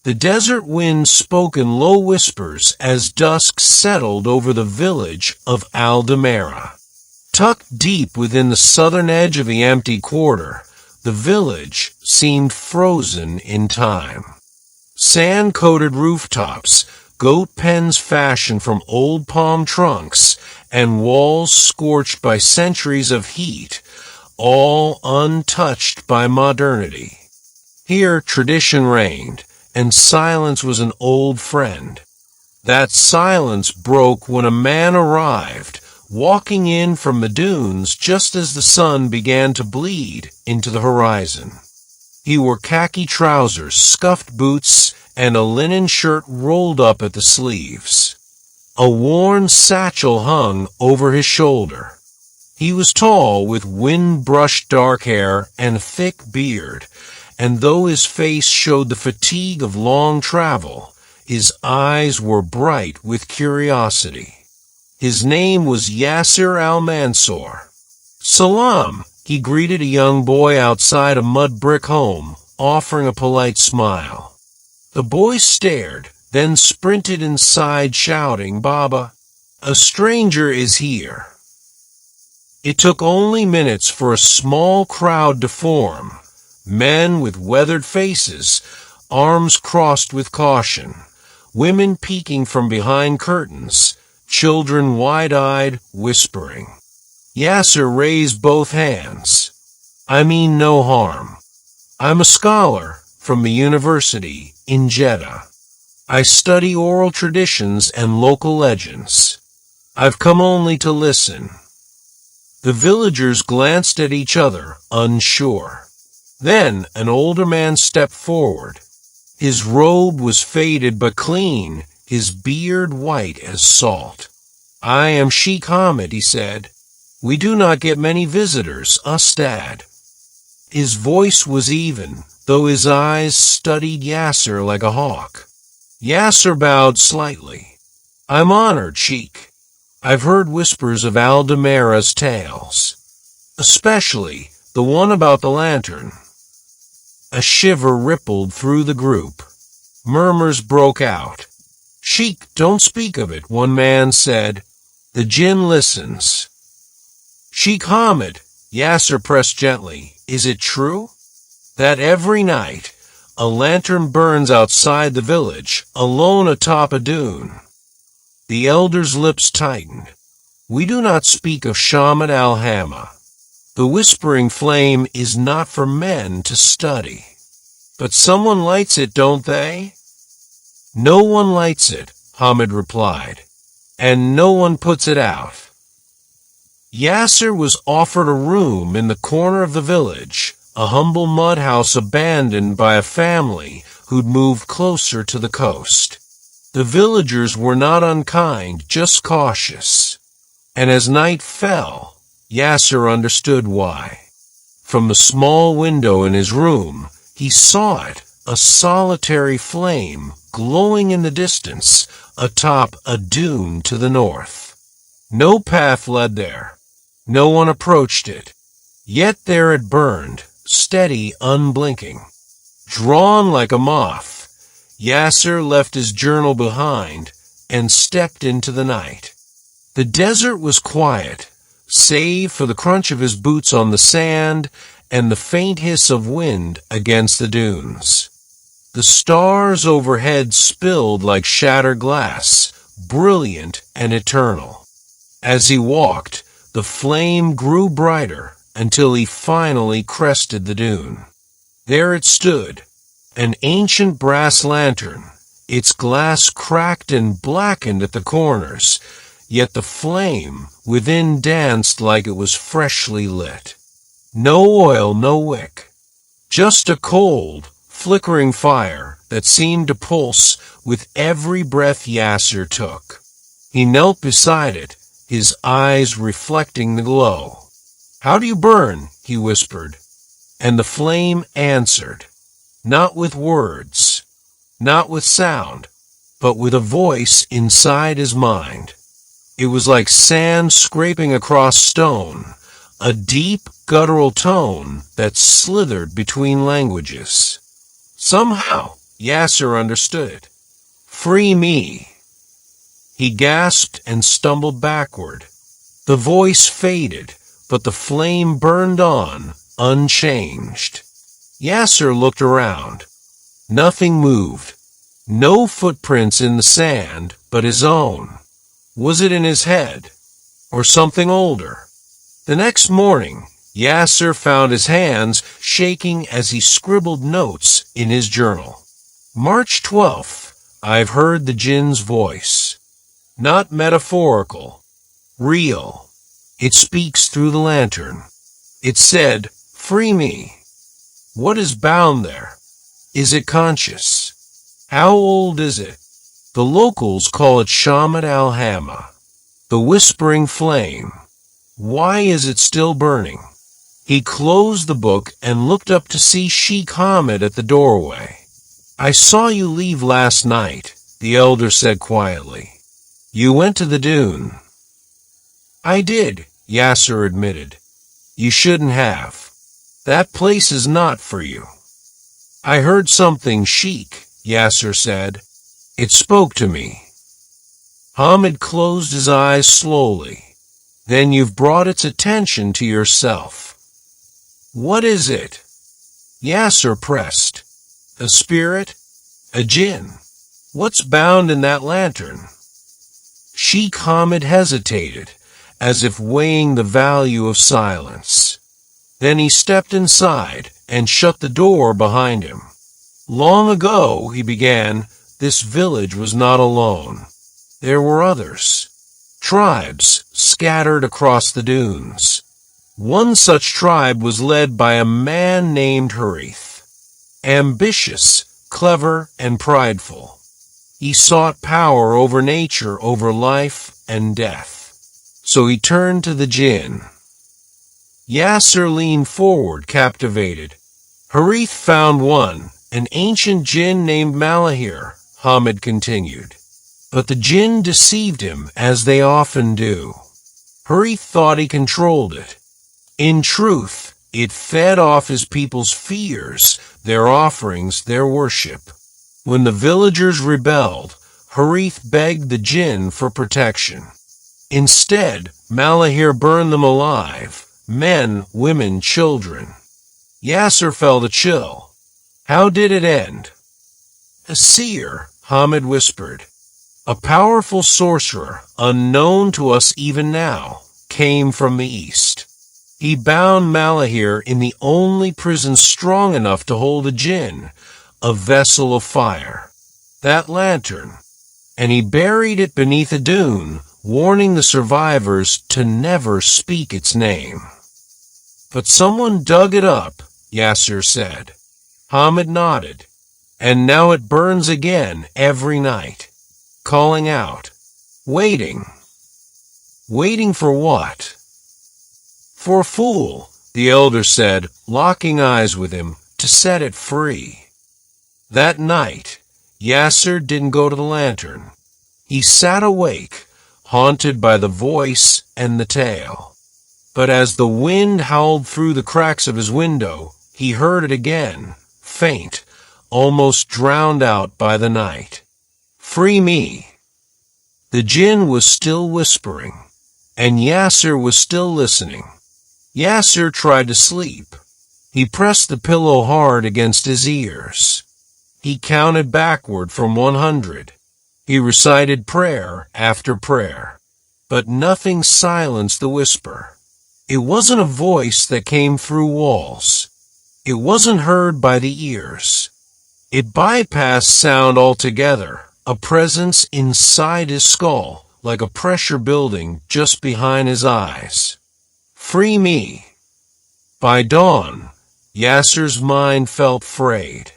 The desert wind spoke in low whispers as dusk settled over the village of Al-Dumayra. Tucked deep within the southern edge of the empty quarter, the village seemed frozen in time. Sand-coated rooftops, goat pens fashioned from old palm trunks, and walls scorched by centuries of heat, all untouched by modernity. Here tradition reigned, and silence was an old friend. That silence broke when a man arrived, walking in from the dunes just as the sun began to bleed into the horizon. He wore khaki trousers, scuffed boots, and a linen shirt rolled up at the sleeves. A worn satchel hung over his shoulder. He was tall, with wind-brushed dark hair and a thick beard, and though his face showed the fatigue of long travel, his eyes were bright with curiosity. His name was Yasser al-Mansour. "Salam," he greeted a young boy outside a mud-brick home, offering a polite smile. The boy stared, then sprinted inside shouting, "Baba, a stranger is here." It took only minutes for a small crowd to form. Men with weathered faces, arms crossed with caution, women peeking from behind curtains, children wide-eyed, whispering. Yasser raised both hands. "I mean no harm. I'm a scholar from the university in Jeddah. I study oral traditions and local legends. I've come only to listen." The villagers glanced at each other, unsure. Then an older man stepped forward. His robe was faded but clean, his beard white as salt. "I am Sheikh Hamid," he said. "We do not get many visitors, Ustad." His voice was even, though his eyes studied Yasser like a hawk. Yasser bowed slightly. "I'm honored, Sheikh. I've heard whispers of Al-Dumayra's tales, especially the one about the lantern." A shiver rippled through the group. Murmurs broke out. "Sheikh, don't speak of it," one man said. "The jinn listens." "Sheikh Hamid," Yasser pressed gently, "is it true that every night a lantern burns outside the village, alone atop a dune?" The elder's lips tightened. "We do not speak of Shaman al-Hama. The whispering flame is not for men to study. But someone lights it, don't they?" "No one lights it," Hamid replied, "and no one puts it out." Yasser was offered a room in the corner of the village, a humble mud house abandoned by a family who'd moved closer to the coast. The villagers were not unkind, just cautious. And as night fell, Yasser understood why. From the small window in his room, he saw it, a solitary flame glowing in the distance atop a dune to the north. No path led there. No one approached it. Yet there it burned, steady, unblinking. Drawn like a moth, Yasser left his journal behind and stepped into the night. The desert was quiet, save for the crunch of his boots on the sand and the faint hiss of wind against the dunes. The stars overhead spilled like shattered glass, brilliant and eternal. As he walked, the flame grew brighter until he finally crested the dune. There it stood, an ancient brass lantern, its glass cracked and blackened at the corners, yet the flame within danced like it was freshly lit. No oil, no wick. Just a cold, flickering fire that seemed to pulse with every breath Yasser took. He knelt beside it, his eyes reflecting the glow. "How do you burn?" he whispered. And the flame answered, not with words, not with sound, but with a voice inside his mind. It was like sand scraping across stone, a deep, guttural tone that slithered between languages. Somehow, Yasser understood it. "Free me." He gasped and stumbled backward. The voice faded, but the flame burned on, unchanged. Yasser looked around. Nothing moved. No footprints in the sand, but his own. Was it in his head? Or something older? The next morning, Yasser found his hands shaking as he scribbled notes in his journal. March 12th, I've heard the jinn's voice. Not metaphorical. Real. It speaks through the lantern. It said, "Free me." What is bound there? Is it conscious? How old is it? The locals call it Shamat al-Hama, the whispering flame. Why is it still burning? He closed the book and looked up to see Sheikh Hamid at the doorway. "I saw you leave last night," the elder said quietly. "You went to the dune." "I did," Yasser admitted. "You shouldn't have. That place is not for you." "I heard something, Sheikh," Yasser said. "It spoke to me." Hamid closed his eyes slowly. "Then you've brought its attention to yourself." "What is it?" Yasser pressed. "A spirit? A jinn? What's bound in that lantern?" Sheikh Hamid hesitated, as if weighing the value of silence. Then he stepped inside and shut the door behind him. "Long ago," he began, "this village was not alone. There were others. Tribes scattered across the dunes. One such tribe was led by a man named Harith. Ambitious, clever, and prideful. He sought power over nature, over life and death. So he turned to the jinn." Yasser leaned forward, captivated. "Harith found one, an ancient jinn named Malahir," Hamid continued. "But the jinn deceived him, as they often do. Harith thought he controlled it. In truth, it fed off his people's fears, their offerings, their worship. When the villagers rebelled, Harith begged the jinn for protection. Instead, Malahir burned them alive, men, women, children." Yasser felt a chill. "How did it end?" "A seer," Hamid whispered. "A powerful sorcerer, unknown to us even now, came from the east. He bound Malahir in the only prison strong enough to hold a jinn, a vessel of fire, that lantern, and he buried it beneath a dune, warning the survivors to never speak its name." "But someone dug it up," Yasser said. Hamid nodded. "And now it burns again every night, calling out, waiting." "Waiting for what?" "For a fool," the elder said, locking eyes with him, "to set it free." That night, Yasser didn't go to the lantern. He sat awake, haunted by the voice and the tale. But as the wind howled through the cracks of his window, he heard it again, faint, almost drowned out by the night. "Free me." The jinn was still whispering, and Yasser was still listening. Yasser tried to sleep. He pressed the pillow hard against his ears. He counted backward from 100. He recited prayer after prayer. But nothing silenced the whisper. It wasn't a voice that came through walls. It wasn't heard by the ears. It bypassed sound altogether, a presence inside his skull, like a pressure building just behind his eyes. "Free me." By dawn, Yasser's mind felt frayed.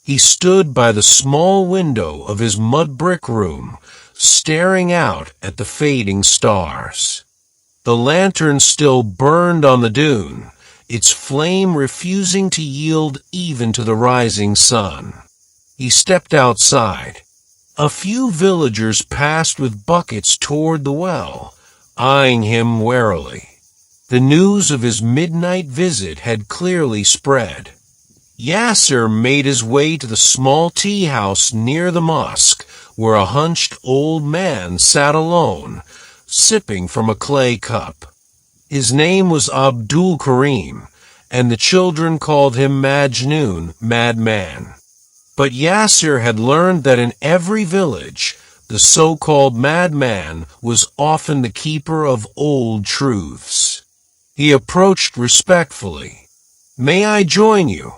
He stood by the small window of his mud brick room, staring out at the fading stars. The lantern still burned on the dune, its flame refusing to yield even to the rising sun. He stepped outside. A few villagers passed with buckets toward the well, eyeing him warily. The news of his midnight visit had clearly spread. Yasser made his way to the small tea house near the mosque, where a hunched old man sat alone, sipping from a clay cup. His name was Abdul Karim, and the children called him Majnun, madman. But Yasser had learned that in every village, the so-called madman was often the keeper of old truths. He approached respectfully. "May I join you?"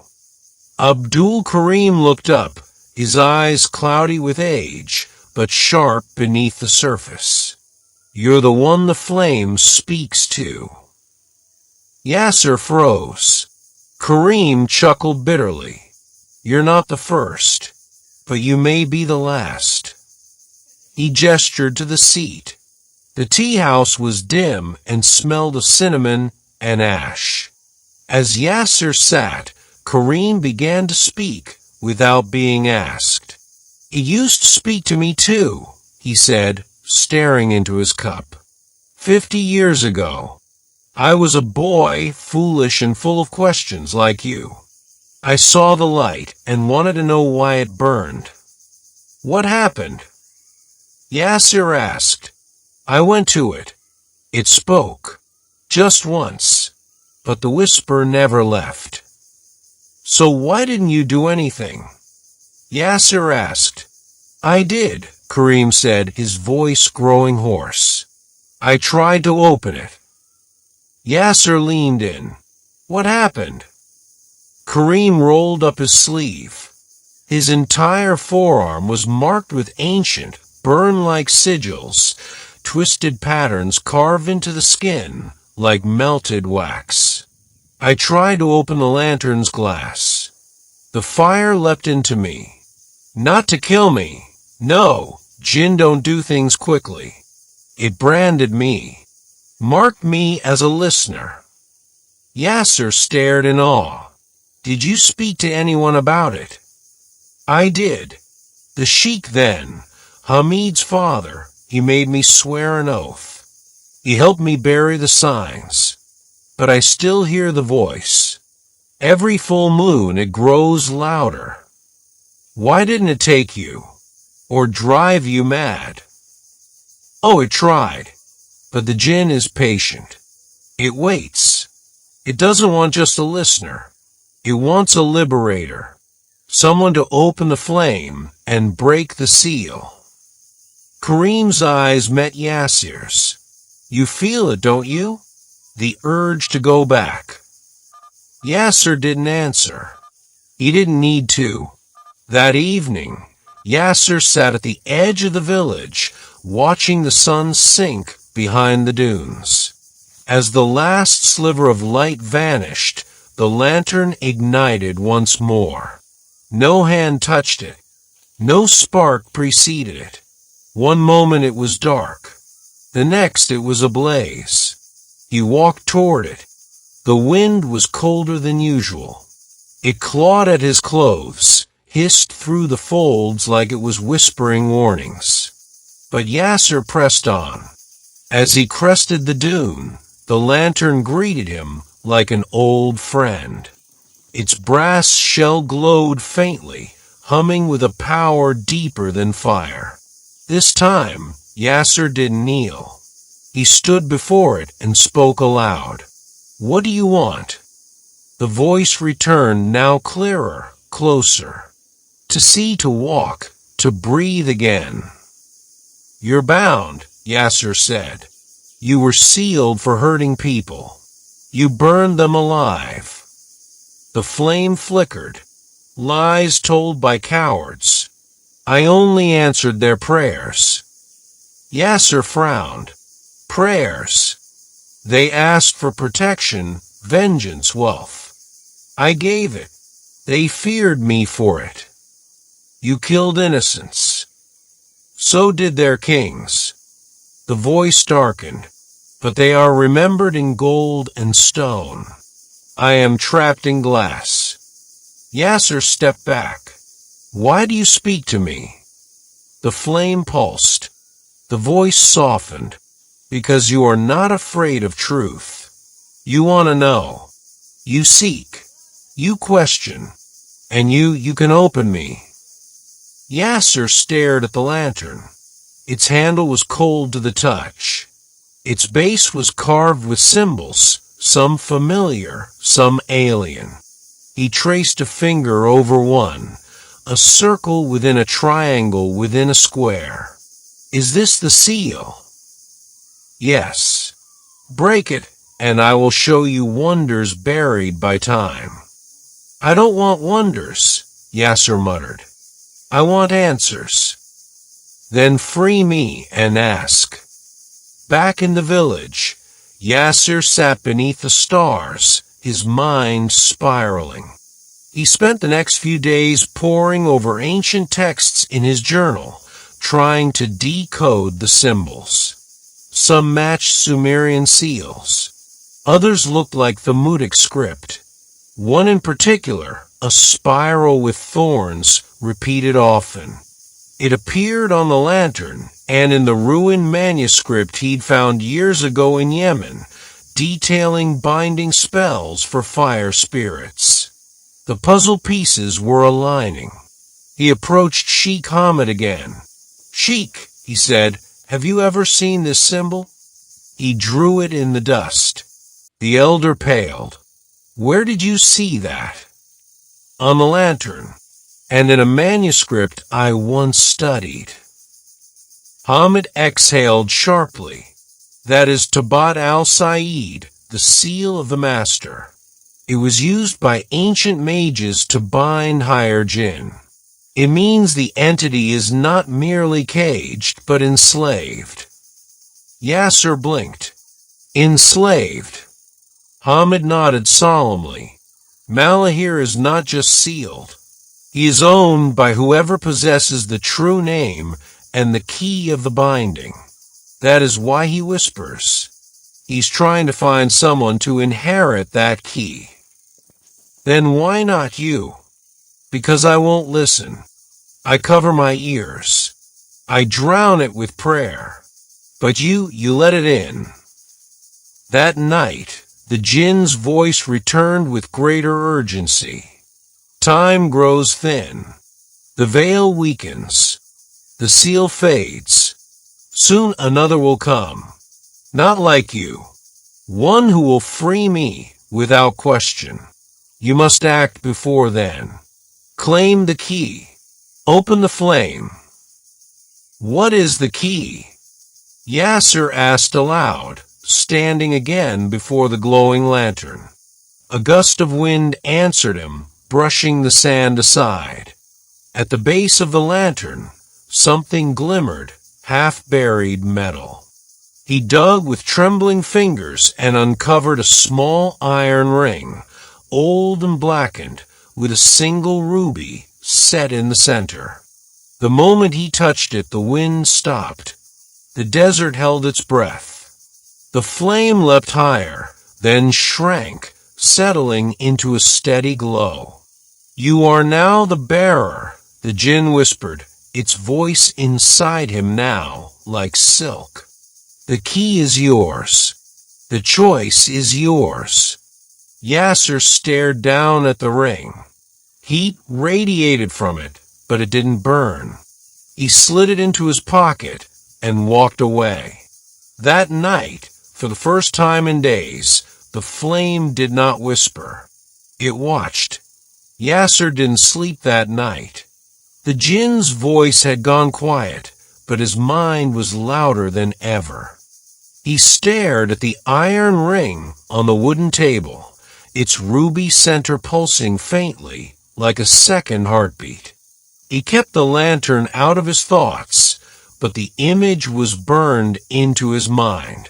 Abdul Karim looked up, his eyes cloudy with age, but sharp beneath the surface. "You're the one the flame speaks to." Yasser froze. Karim chuckled bitterly. "You're not the first, but you may be the last." He gestured to the seat. The tea house was dim and smelled of cinnamon and ash. As Yasser sat, Karim began to speak without being asked. "He used to speak to me too," he said, staring into his cup. 50 years ago. I was a boy, foolish and full of questions like you. I saw the light and wanted to know why it burned." "What happened?" Yasser asked. "I went to it. It spoke. Just once. But the whisper never left." "So why didn't you do anything?" Yasser asked. "I did," Karim said, his voice growing hoarse. "I tried to open it." Yasser leaned in. "What happened?" Karim rolled up his sleeve. His entire forearm was marked with ancient, burn-like sigils, twisted patterns carved into the skin like melted wax. "I tried to open the lantern's glass. The fire leapt into me. Not to kill me. No, jinn don't do things quickly. It branded me. Marked me as a listener." Yasser stared in awe. "Did you speak to anyone about it?" "I did. The sheikh then, Hamid's father, he made me swear an oath. He helped me bury the signs. But I still hear the voice. Every full moon it grows louder. Why didn't it take you? Or drive you mad?" "Oh, it tried. But the jinn is patient. It waits. It doesn't want just a listener. It wants a liberator. Someone to open the flame and break the seal." Karim's eyes met Yasser's. "You feel it, don't you? The urge to go back." Yasser didn't answer. He didn't need to. That evening, Yasser sat at the edge of the village, watching the sun sink behind the dunes. As the last sliver of light vanished, the lantern ignited once more. No hand touched it. No spark preceded it. One moment it was dark. The next it was ablaze. He walked toward it. The wind was colder than usual. It clawed at his clothes, hissed through the folds like it was whispering warnings. But Yasser pressed on. As he crested the dune, the lantern greeted him like an old friend. Its brass shell glowed faintly, humming with a power deeper than fire. This time, Yasser didn't kneel. He stood before it and spoke aloud. "What do you want?" The voice returned, now clearer, closer. "To see, to walk, to breathe again." "You're bound," Yasser said. "You were sealed for hurting people. You burned them alive." The flame flickered. Lies told by cowards. I only answered their prayers. Yasser frowned. Prayers. They asked for protection, vengeance, wealth. I gave it. They feared me for it. You killed innocents. So did their kings. The voice darkened, but they are remembered in gold and stone. I am trapped in glass. Yasser stepped back. Why do you speak to me? The flame pulsed. The voice softened. Because you are not afraid of truth. You want to know. You seek. You question. And you can open me. Yasser stared at the lantern. Its handle was cold to the touch. Its base was carved with symbols, some familiar, some alien. He traced a finger over one, a circle within a triangle within a square. Is this the seal? Yes. Break it, and I will show you wonders buried by time. I don't want wonders, Yasser muttered. I want answers. Then free me and ask. Back in the village, Yasser sat beneath the stars, his mind spiraling. He spent the next few days poring over ancient texts in his journal, trying to decode the symbols. Some matched Sumerian seals. Others looked like the Mudic script. One in particular, a spiral with thorns, repeated often. It appeared on the lantern and in the ruined manuscript he'd found years ago in Yemen, detailing binding spells for fire spirits. The puzzle pieces were aligning. He approached Sheikh Hamid again. Sheikh, he said, have you ever seen this symbol? He drew it in the dust. The elder paled. Where did you see that? On the lantern, and in a manuscript I once studied. Hamid exhaled sharply. That is Tabat al-Sa'id, the seal of the master. It was used by ancient mages to bind higher jinn. It means the entity is not merely caged, but enslaved. Yasser blinked. Enslaved. Hamid nodded solemnly. Malahir is not just sealed. He is owned by whoever possesses the true name and the key of the binding. That is why he whispers. He's trying to find someone to inherit that key. Then why not you? Because I won't listen. I cover my ears. I drown it with prayer. But you let it in. That night, the jinn's voice returned with greater urgency. Time grows thin. The veil weakens. The seal fades. Soon another will come. Not like you. One who will free me without question. You must act before then. Claim the key. Open the flame. What is the key? Yasser asked aloud, standing again before the glowing lantern. A gust of wind answered him, brushing the sand aside. At the base of the lantern, something glimmered, half-buried metal. He dug with trembling fingers and uncovered a small iron ring, old and blackened, with a single ruby set in the center. The moment he touched it, the wind stopped. The desert held its breath. The flame leapt higher, then shrank, settling into a steady glow. You are now the bearer, the jinn whispered, its voice inside him now like silk. The key is yours. The choice is yours. Yasser stared down at the ring. Heat radiated from it, but it didn't burn. He slid it into his pocket and walked away. That night, for the first time in days, the flame did not whisper. It watched. Yasser didn't sleep that night. The jinn's voice had gone quiet, but his mind was louder than ever. He stared at the iron ring on the wooden table, its ruby center pulsing faintly, like a second heartbeat. He kept the lantern out of his thoughts, but the image was burned into his mind.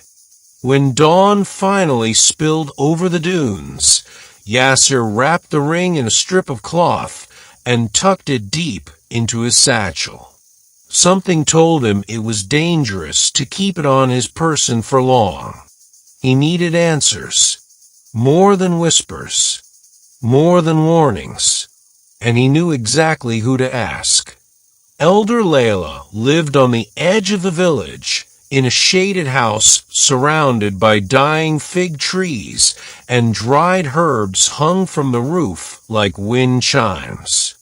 When dawn finally spilled over the dunes, Yasser wrapped the ring in a strip of cloth and tucked it deep into his satchel. Something told him it was dangerous to keep it on his person for long. He needed answers, more than whispers, more than warnings, and he knew exactly who to ask. Elder Layla lived on the edge of the village, in a shaded house surrounded by dying fig trees, and dried herbs hung from the roof like wind chimes.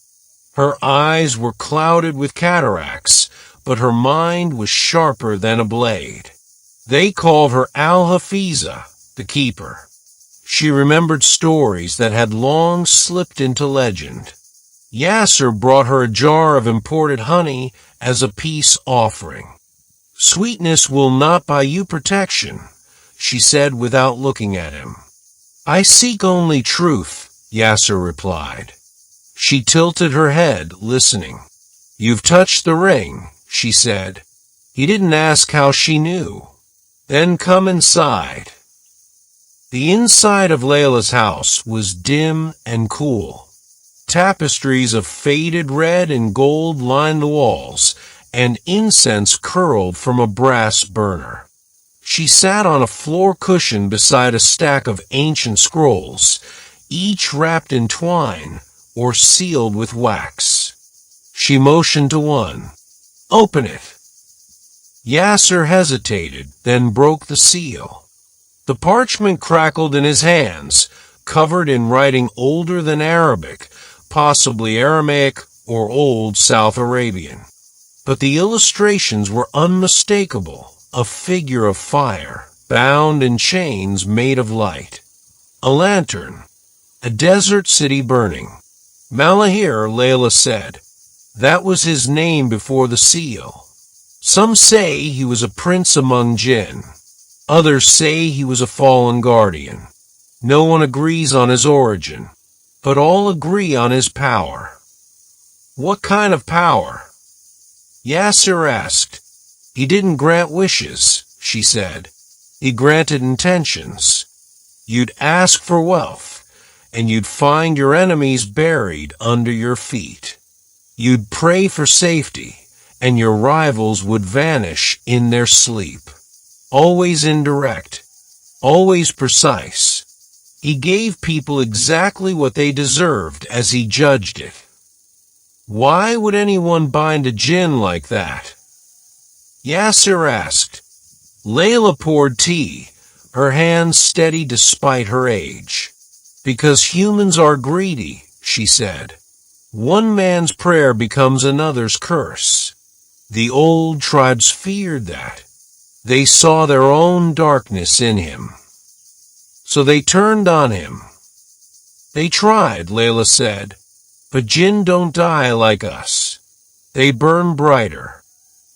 Her eyes were clouded with cataracts, but her mind was sharper than a blade. They called her Al-Hafiza, the keeper. She remembered stories that had long slipped into legend. Yasser brought her a jar of imported honey as a peace offering. "Sweetness will not buy you protection," she said without looking at him. "I seek only truth," Yasser replied. She tilted her head, listening. "You've touched the ring," she said. He didn't ask how she knew. "Then come inside." The inside of Layla's house was dim and cool. Tapestries of faded red and gold lined the walls, and incense curled from a brass burner. She sat on a floor cushion beside a stack of ancient scrolls, each wrapped in twine or sealed with wax. She motioned to one. "Open it." Yasser hesitated, then broke the seal. The parchment crackled in his hands, covered in writing older than Arabic, possibly Aramaic or Old South Arabian. But the illustrations were unmistakable, a figure of fire, bound in chains made of light. A lantern, a desert city burning. "Malahir," Layla said. That was his name before the seal. Some say he was a prince among jinn. Others say he was a fallen guardian. No one agrees on his origin, but all agree on his power. "What kind of power?" Yasser asked. "He didn't grant wishes," she said. "He granted intentions. You'd ask for wealth, and you'd find your enemies buried under your feet. You'd pray for safety, and your rivals would vanish in their sleep. Always indirect, always precise. He gave people exactly what they deserved as he judged it. Why would anyone bind a jinn like that?" Yasser asked. Layla poured tea, her hands steady despite her age. "Because humans are greedy," she said. "One man's prayer becomes another's curse. The old tribes feared that. They saw their own darkness in him. So they turned on him." "They tried," Layla said, "but jinn don't die like us. They burn brighter.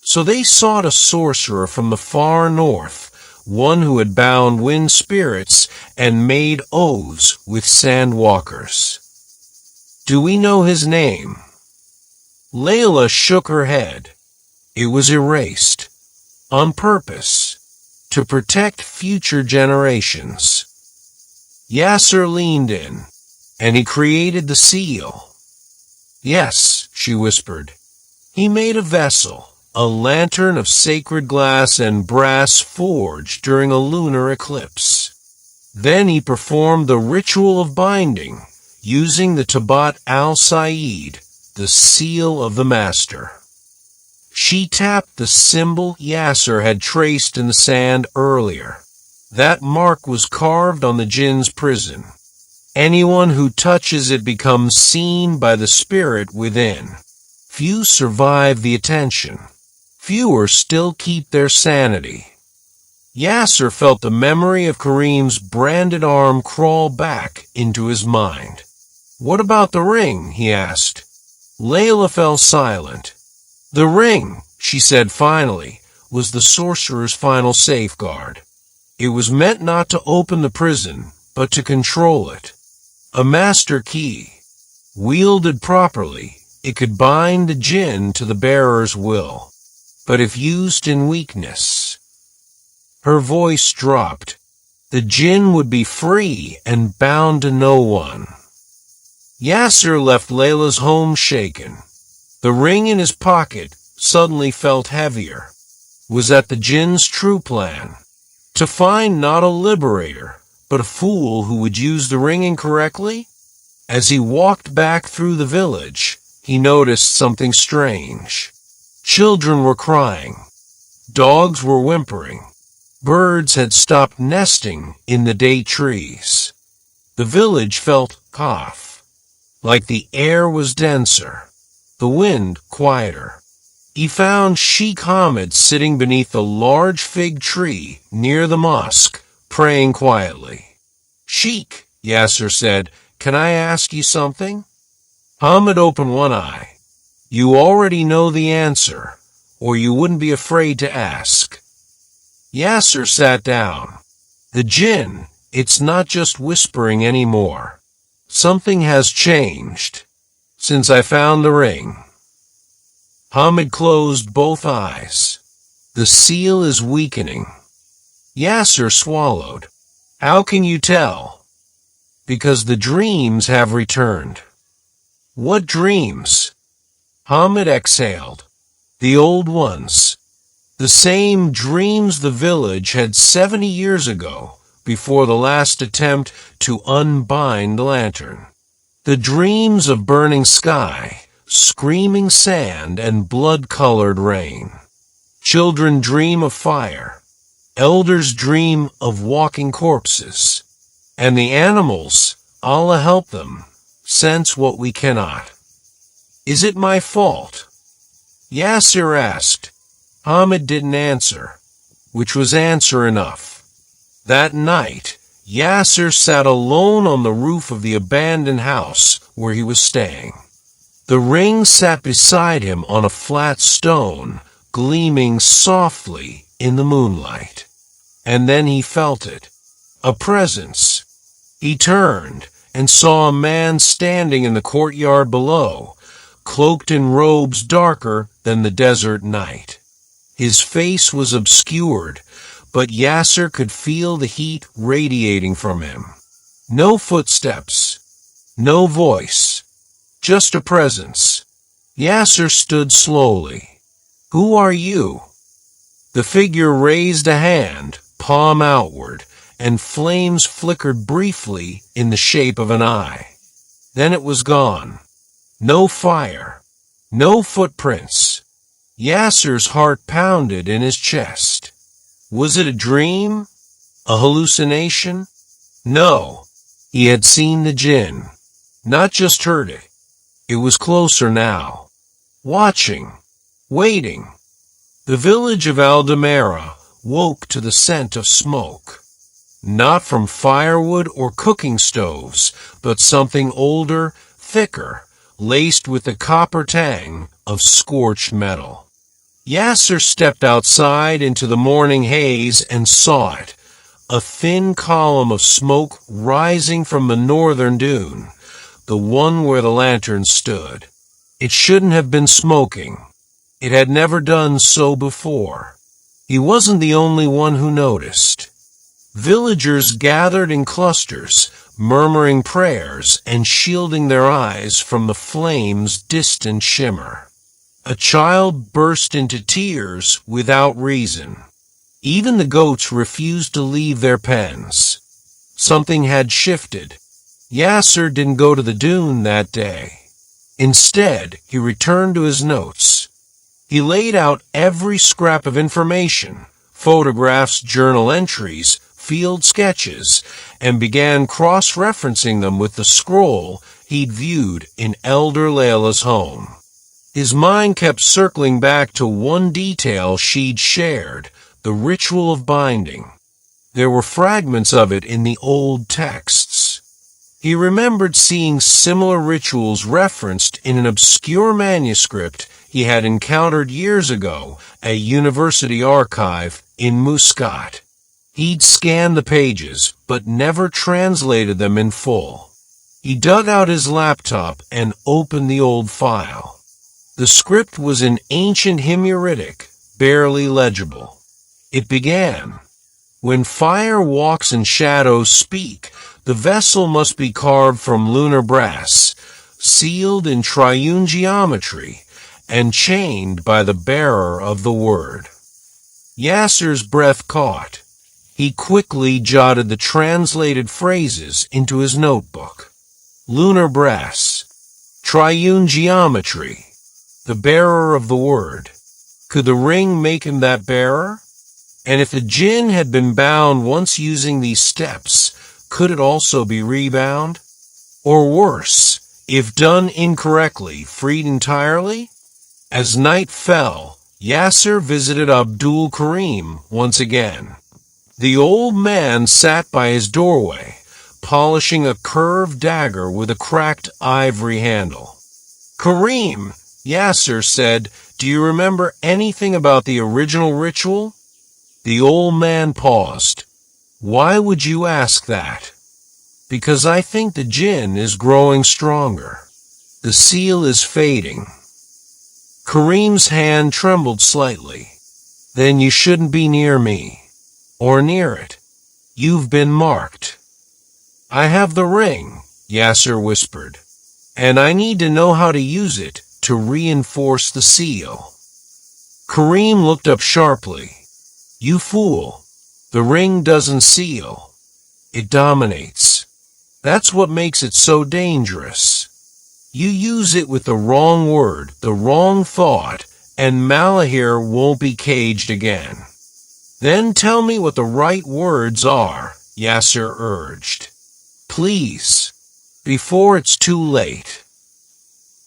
So they sought a sorcerer from the far north, one who had bound wind spirits and made oaths with sandwalkers. Do we know his name?" Layla shook her head. It was erased. On purpose. To protect future generations. Yasser leaned in, and he created the seal. "Yes," she whispered. "He made a vessel, a lantern of sacred glass and brass forged during a lunar eclipse. Then he performed the ritual of binding, using the Tabat al-Said, the seal of the master." She tapped the symbol Yasser had traced in the sand earlier. That mark was carved on the jinn's prison. Anyone who touches it becomes seen by the spirit within. Few survive the attention. Fewer still keep their sanity. Yasser felt the memory of Kareem's branded arm crawl back into his mind. "What about the ring?" he asked. Layla fell silent. "The ring," she said finally, "was the sorcerer's final safeguard. It was meant not to open the prison, but to control it. A master key. Wielded properly, it could bind the jinn to the bearer's will. But if used in weakness..." Her voice dropped. "The jinn would be free and bound to no one." Yasser left Layla's home shaken. The ring in his pocket suddenly felt heavier. Was that the jinn's true plan? To find not a liberator, but a fool who would use the ring incorrectly? As he walked back through the village, he noticed something strange. Children were crying. Dogs were whimpering. Birds had stopped nesting in the date trees. The village felt off, like the air was denser, the wind quieter. He found Sheikh Hamid sitting beneath a large fig tree near the mosque, praying quietly. "Sheikh," Yasser said, "can I ask you something?" Hamid opened one eye. "You already know the answer, or you wouldn't be afraid to ask." Yasser sat down. "The jinn, it's not just whispering anymore. Something has changed since I found the ring." Hamid closed both eyes. "The seal is weakening." Yasser swallowed. "How can you tell?" "Because the dreams have returned." "What dreams?" Hamid exhaled. "The old ones. The same dreams the village had 70 years ago, before the last attempt to unbind the lantern. The dreams of burning sky, screaming sand, and blood-colored rain. Children dream of fire. Elders dream of walking corpses. And the animals, Allah help them, sense what we cannot." "Is it my fault?" Yasser asked. Hamid didn't answer, which was answer enough. That night, Yasser sat alone on the roof of the abandoned house where he was staying. The ring sat beside him on a flat stone, gleaming softly in the moonlight. And then he felt it. A presence. He turned and saw a man standing in the courtyard below, cloaked in robes darker than the desert night. His face was obscured, but Yasser could feel the heat radiating from him. No footsteps, no voice, just a presence. Yasser stood slowly. "Who are you?" The figure raised a hand, palm outward, and flames flickered briefly in the shape of an eye. Then it was gone. No fire, no footprints. Yasser's heart pounded in his chest. Was it a dream? A hallucination? No, he had seen the jinn, not just heard it. It was closer now, watching, waiting. The village of Al-Dumayra woke to the scent of smoke, not from firewood or cooking stoves, but something older, thicker, laced with the copper tang of scorched metal. Yasser stepped outside into the morning haze and saw it, a thin column of smoke rising from the northern dune, the one where the lantern stood. It shouldn't have been smoking. It had never done so before. He wasn't the only one who noticed. Villagers gathered in clusters, murmuring prayers and shielding their eyes from the flame's distant shimmer. A child burst into tears without reason. Even the goats refused to leave their pens. Something had shifted. Yasser didn't go to the dune that day. Instead, he returned to his notes. He laid out every scrap of information, photographs, journal entries, field sketches, and began cross-referencing them with the scroll he'd viewed in Elder Layla's home. His mind kept circling back to one detail she'd shared, the ritual of binding. There were fragments of it in the old texts. He remembered seeing similar rituals referenced in an obscure manuscript he had encountered years ago at a university archive in Muscat. He'd scanned the pages, but never translated them in full. He dug out his laptop and opened the old file. The script was in ancient Himyaritic, barely legible. It began, "When fire walks and shadows speak, the vessel must be carved from lunar brass, sealed in triune geometry, and chained by the bearer of the word." Yasser's breath caught. He quickly jotted the translated phrases into his notebook. Lunar brass, triune geometry, the bearer of the word. Could the ring make him that bearer? And if the jinn had been bound once using these steps, could it also be rebound? Or worse, if done incorrectly, freed entirely? As night fell, Yasser visited Abdul Karim once again. The old man sat by his doorway, polishing a curved dagger with a cracked ivory handle. Karim, Yasser said, do you remember anything about the original ritual? The old man paused. Why would you ask that? Because I think the jinn is growing stronger. The seal is fading. Karim's hand trembled slightly. Then you shouldn't be near me. Or near it. You've been marked. I have the ring, Yasser whispered. And I need to know how to use it to reinforce the seal. Karim looked up sharply. You fool. The ring doesn't seal. It dominates. That's what makes it so dangerous. You use it with the wrong word, the wrong thought, and Malahir won't be caged again. Then tell me what the right words are, Yasser urged. Please, before it's too late.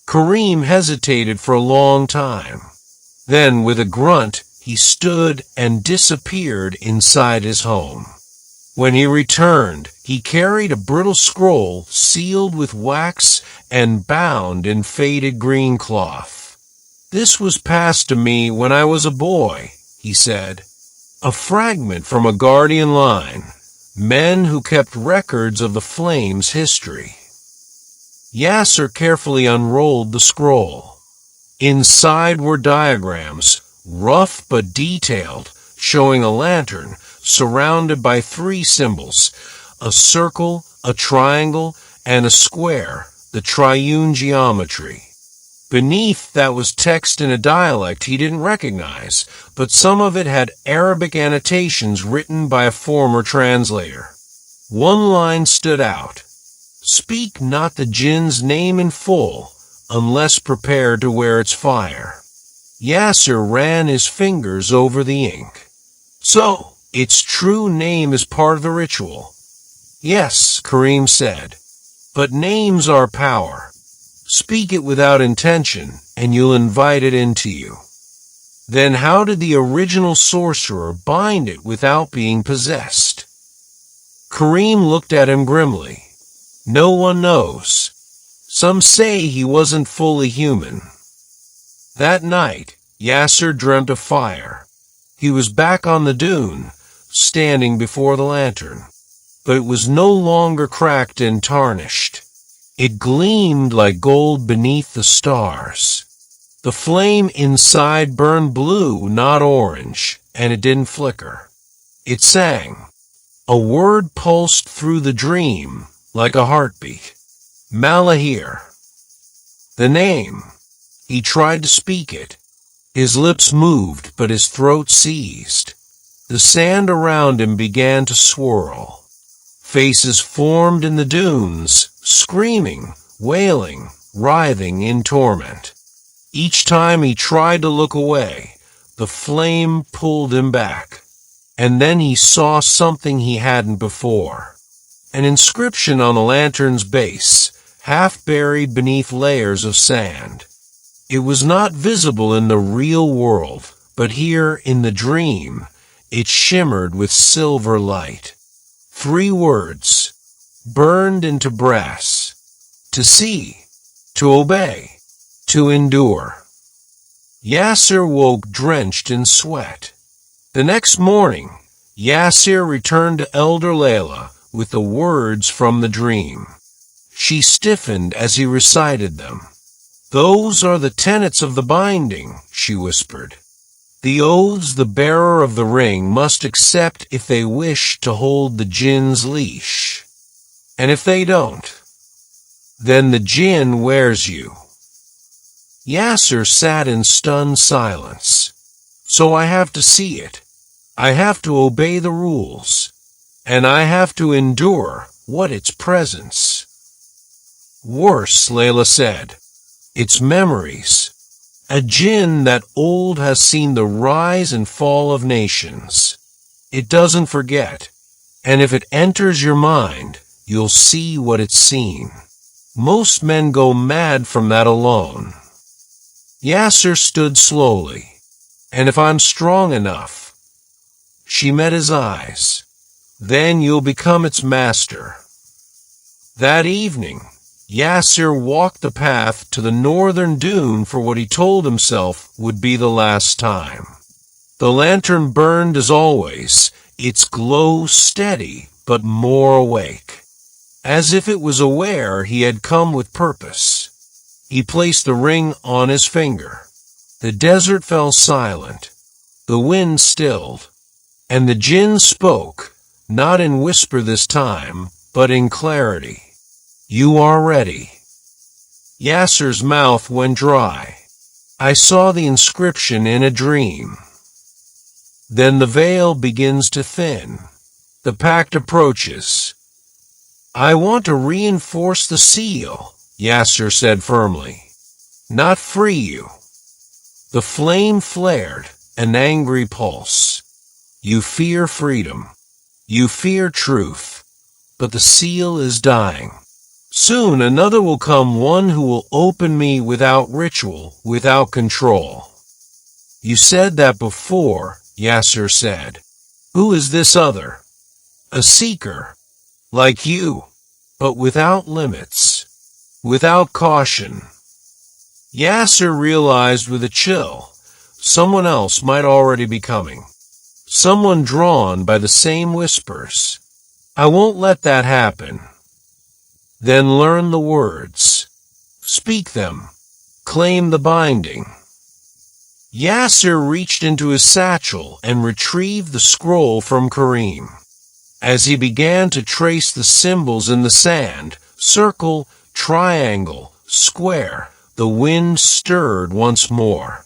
Karim hesitated for a long time. Then, with a grunt, he stood and disappeared inside his home. When he returned, he carried a brittle scroll sealed with wax and bound in faded green cloth. This was passed to me when I was a boy, he said. A fragment from a guardian line, men who kept records of the flame's history. Yasser carefully unrolled the scroll. Inside were diagrams, rough but detailed, showing a lantern surrounded by 3 symbols, a circle, a triangle, and a square, the triune geometry. Beneath that was text in a dialect he didn't recognize, but some of it had Arabic annotations written by a former translator. One line stood out. Speak not the jinn's name in full, unless prepared to wear its fire. Yasser ran his fingers over the ink. So, its true name is part of the ritual. Yes, Karim said, but names are power. Speak it without intention, and you'll invite it into you. Then how did the original sorcerer bind it without being possessed? Karim looked at him grimly. No one knows. Some say he wasn't fully human. That night, Yasser dreamt of fire. He was back on the dune, standing before the lantern. But it was no longer cracked and tarnished. It gleamed like gold beneath the stars. The flame inside burned blue, not orange, and it didn't flicker. It sang. A word pulsed through the dream, like a heartbeat. Malahir. The name. He tried to speak it. His lips moved, but his throat seized. The sand around him began to swirl. Faces formed in the dunes, screaming, wailing, writhing in torment. Each time he tried to look away, the flame pulled him back. And then he saw something he hadn't before. An inscription on the lantern's base, half buried beneath layers of sand. It was not visible in the real world, but here in the dream, it shimmered with silver light. 3 words, burned into brass. To see, to obey, to endure. Yasser woke drenched in sweat. The next morning, Yasser returned to Elder Layla with the words from the dream. She stiffened as he recited them. Those are the tenets of the binding, she whispered. The oaths the bearer of the ring must accept if they wish to hold the jinn's leash. And if they don't, then the jinn wears you. Yasser sat in stunned silence. So I have to see it. I have to obey the rules. And I have to endure what its presence. Worse, Layla said. Its memories. A jinn that old has seen the rise and fall of nations. It doesn't forget, and if it enters your mind, you'll see what it's seen. Most men go mad from that alone. Yasser stood slowly. And if I'm strong enough, she met his eyes, then you'll become its master. That evening, Yasser walked the path to the northern dune for what he told himself would be the last time. The lantern burned as always, its glow steady but more awake. As if it was aware he had come with purpose. He placed the ring on his finger. The desert fell silent. The wind stilled. And the jinn spoke, not in whisper this time, but in clarity. You are ready. Yasser's mouth went dry. I saw the inscription in a dream. Then the veil begins to thin. The pact approaches. I want to reinforce the seal, Yasser said firmly. Not free you. The flame flared, an angry pulse. You fear freedom. You fear truth. But the seal is dying. Soon another will come, one who will open me without ritual, without control. You said that before, Yasser said. Who is this other? A seeker, like you, but without limits, without caution. Yasser realized with a chill, someone else might already be coming. Someone drawn by the same whispers. I won't let that happen. Then learn the words. Speak them. Claim the binding. Yasser reached into his satchel and retrieved the scroll from Kareem. As he began to trace the symbols in the sand, circle, triangle, square, the wind stirred once more.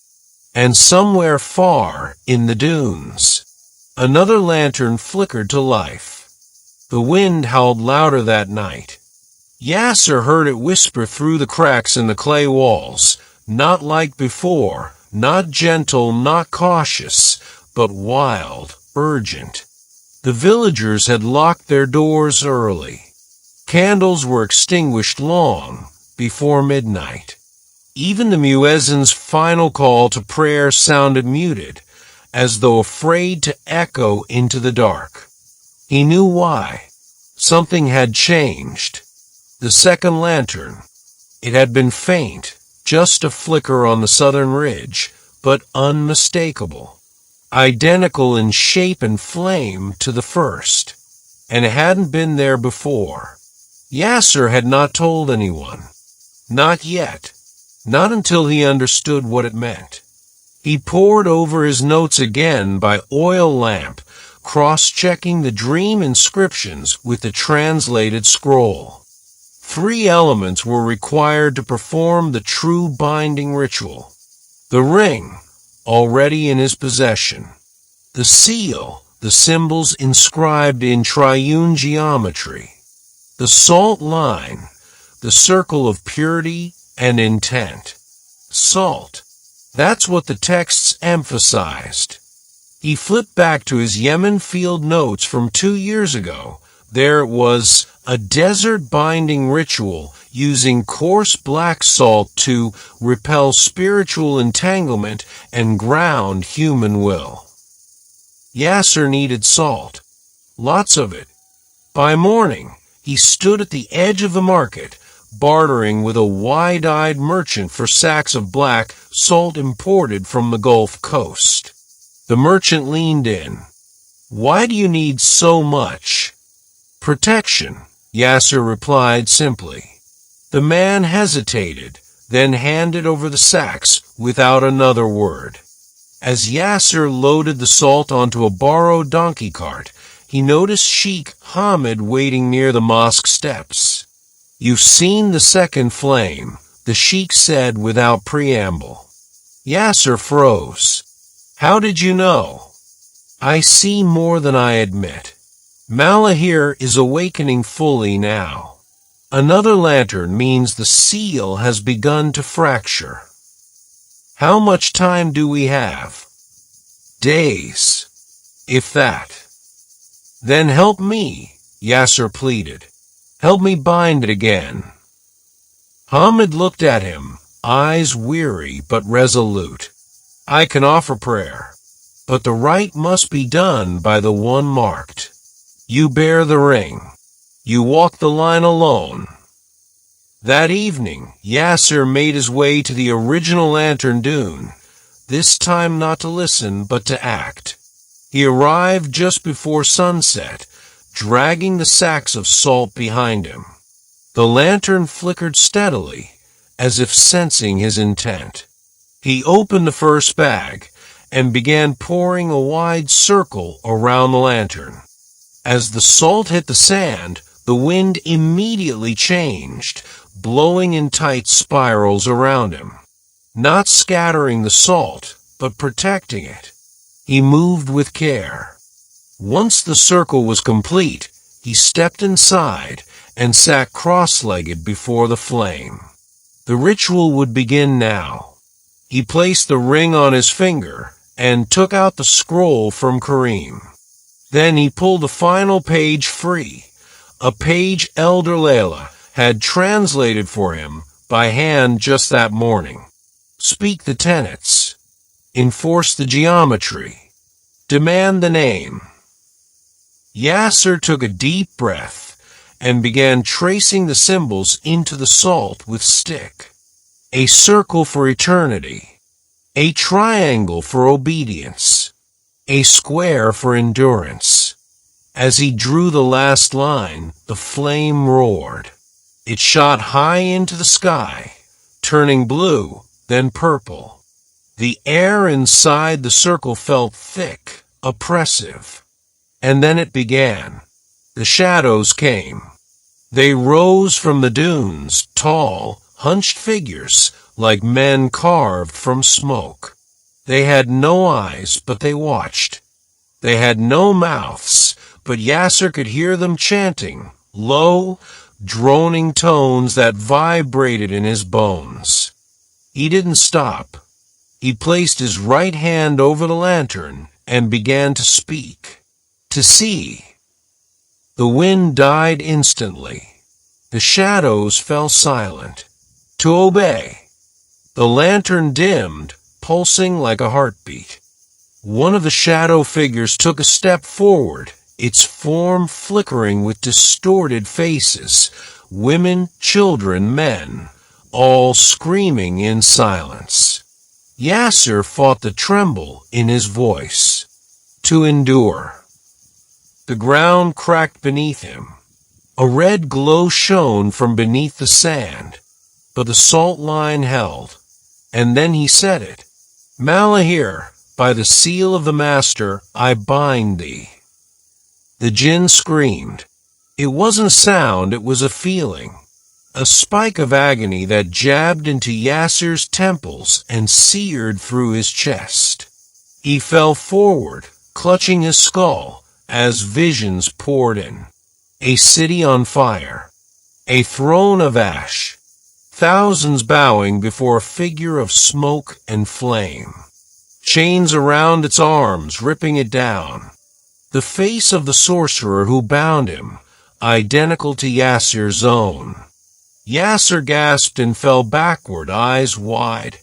And somewhere far in the dunes, another lantern flickered to life. The wind howled louder that night. Yasser heard it whisper through the cracks in the clay walls, not like before, not gentle, not cautious, but wild, urgent. The villagers had locked their doors early. Candles were extinguished long before midnight. Even the muezzin's final call to prayer sounded muted, as though afraid to echo into the dark. He knew why. Something had changed. The second lantern. It had been faint, just a flicker on the southern ridge, but unmistakable. Identical in shape and flame to the first. And it hadn't been there before. Yasser had not told anyone. Not yet. Not until he understood what it meant. He pored over his notes again by oil lamp, cross-checking the dream inscriptions with the translated scroll. 3 elements were required to perform the true binding ritual. The ring, already in his possession. The seal, the symbols inscribed in triune geometry. The salt line, the circle of purity and intent. Salt. That's what the texts emphasized. He flipped back to his Yemen field notes from 2 years ago. There was a desert binding ritual using coarse black salt to repel spiritual entanglement and ground human will. Yasser needed salt. Lots of it. By morning, he stood at the edge of the market, bartering with a wide-eyed merchant for sacks of black salt imported from the Gulf Coast. The merchant leaned in. Why do you need so much? Protection, Yasser replied simply. The man hesitated, then handed over the sacks without another word. As Yasser loaded the salt onto a borrowed donkey cart, he noticed Sheikh Hamid waiting near the mosque steps. You've seen the second flame, the sheikh said without preamble. Yasser froze. How did you know? I see more than I admit. Malahir is awakening fully now. Another lantern means the seal has begun to fracture. How much time do we have? Days, if that. Then help me, Yasser pleaded. Help me bind it again. Hamid looked at him, eyes weary but resolute. I can offer prayer, but the rite must be done by the one marked. You bear the ring. You walk the line alone. That evening, Yasser made his way to the original lantern dune, this time not to listen but to act. He arrived just before sunset, dragging the sacks of salt behind him. The lantern flickered steadily, as if sensing his intent. He opened the first bag and began pouring a wide circle around the lantern. As the salt hit the sand, the wind immediately changed, blowing in tight spirals around him. Not scattering the salt, but protecting it. He moved with care. Once the circle was complete, he stepped inside and sat cross-legged before the flame. The ritual would begin now. He placed the ring on his finger and took out the scroll from Kareem. Then he pulled the final page free, a page Elder Layla had translated for him by hand just that morning. Speak the tenets. Enforce the geometry. Demand the name. Yasser took a deep breath and began tracing the symbols into the salt with stick. A circle for eternity. A triangle for obedience. A square for endurance. As he drew the last line, the flame roared. It shot high into the sky, turning blue, then purple. The air inside the circle felt thick, oppressive. And then it began. The shadows came. They rose from the dunes, tall, hunched figures, like men carved from smoke. They had no eyes, but they watched. They had no mouths, but Yasser could hear them chanting, low, droning tones that vibrated in his bones. He didn't stop. He placed his right hand over the lantern and began to speak, to see. The wind died instantly. The shadows fell silent. To obey. The lantern dimmed, pulsing like a heartbeat. One of the shadow figures took a step forward, its form flickering with distorted faces, women, children, men, all screaming in silence. Yasser fought the tremble in his voice. To endure. The ground cracked beneath him. A red glow shone from beneath the sand, but the salt line held. And then he said it. Malahir, by the seal of the Master, I bind thee. The jinn screamed. It wasn't a sound, it was a feeling. A spike of agony that jabbed into Yasser's temples and seared through his chest. He fell forward, clutching his skull, as visions poured in. A city on fire. A throne of ash. Thousands bowing before a figure of smoke and flame. Chains around its arms, ripping it down. The face of the sorcerer who bound him, identical to Yasser's own. Yasser gasped and fell backward, eyes wide.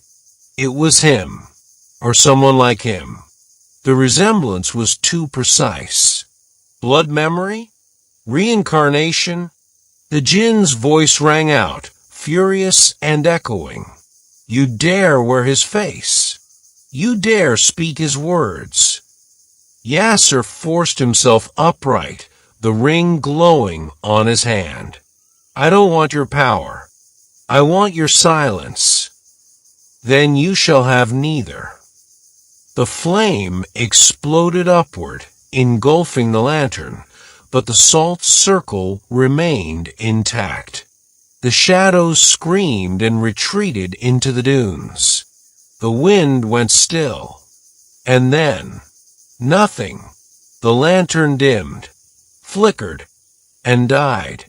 It was him, or someone like him. The resemblance was too precise. Blood memory? Reincarnation? The jinn's voice rang out, furious and echoing. You dare wear his face. You dare speak his words. Yasser forced himself upright, the ring glowing on his hand. I don't want your power. I want your silence. Then you shall have neither. The flame exploded upward, engulfing the lantern, but the salt circle remained intact. The shadows screamed and retreated into the dunes. The wind went still. And then, nothing. The lantern dimmed, flickered, and died.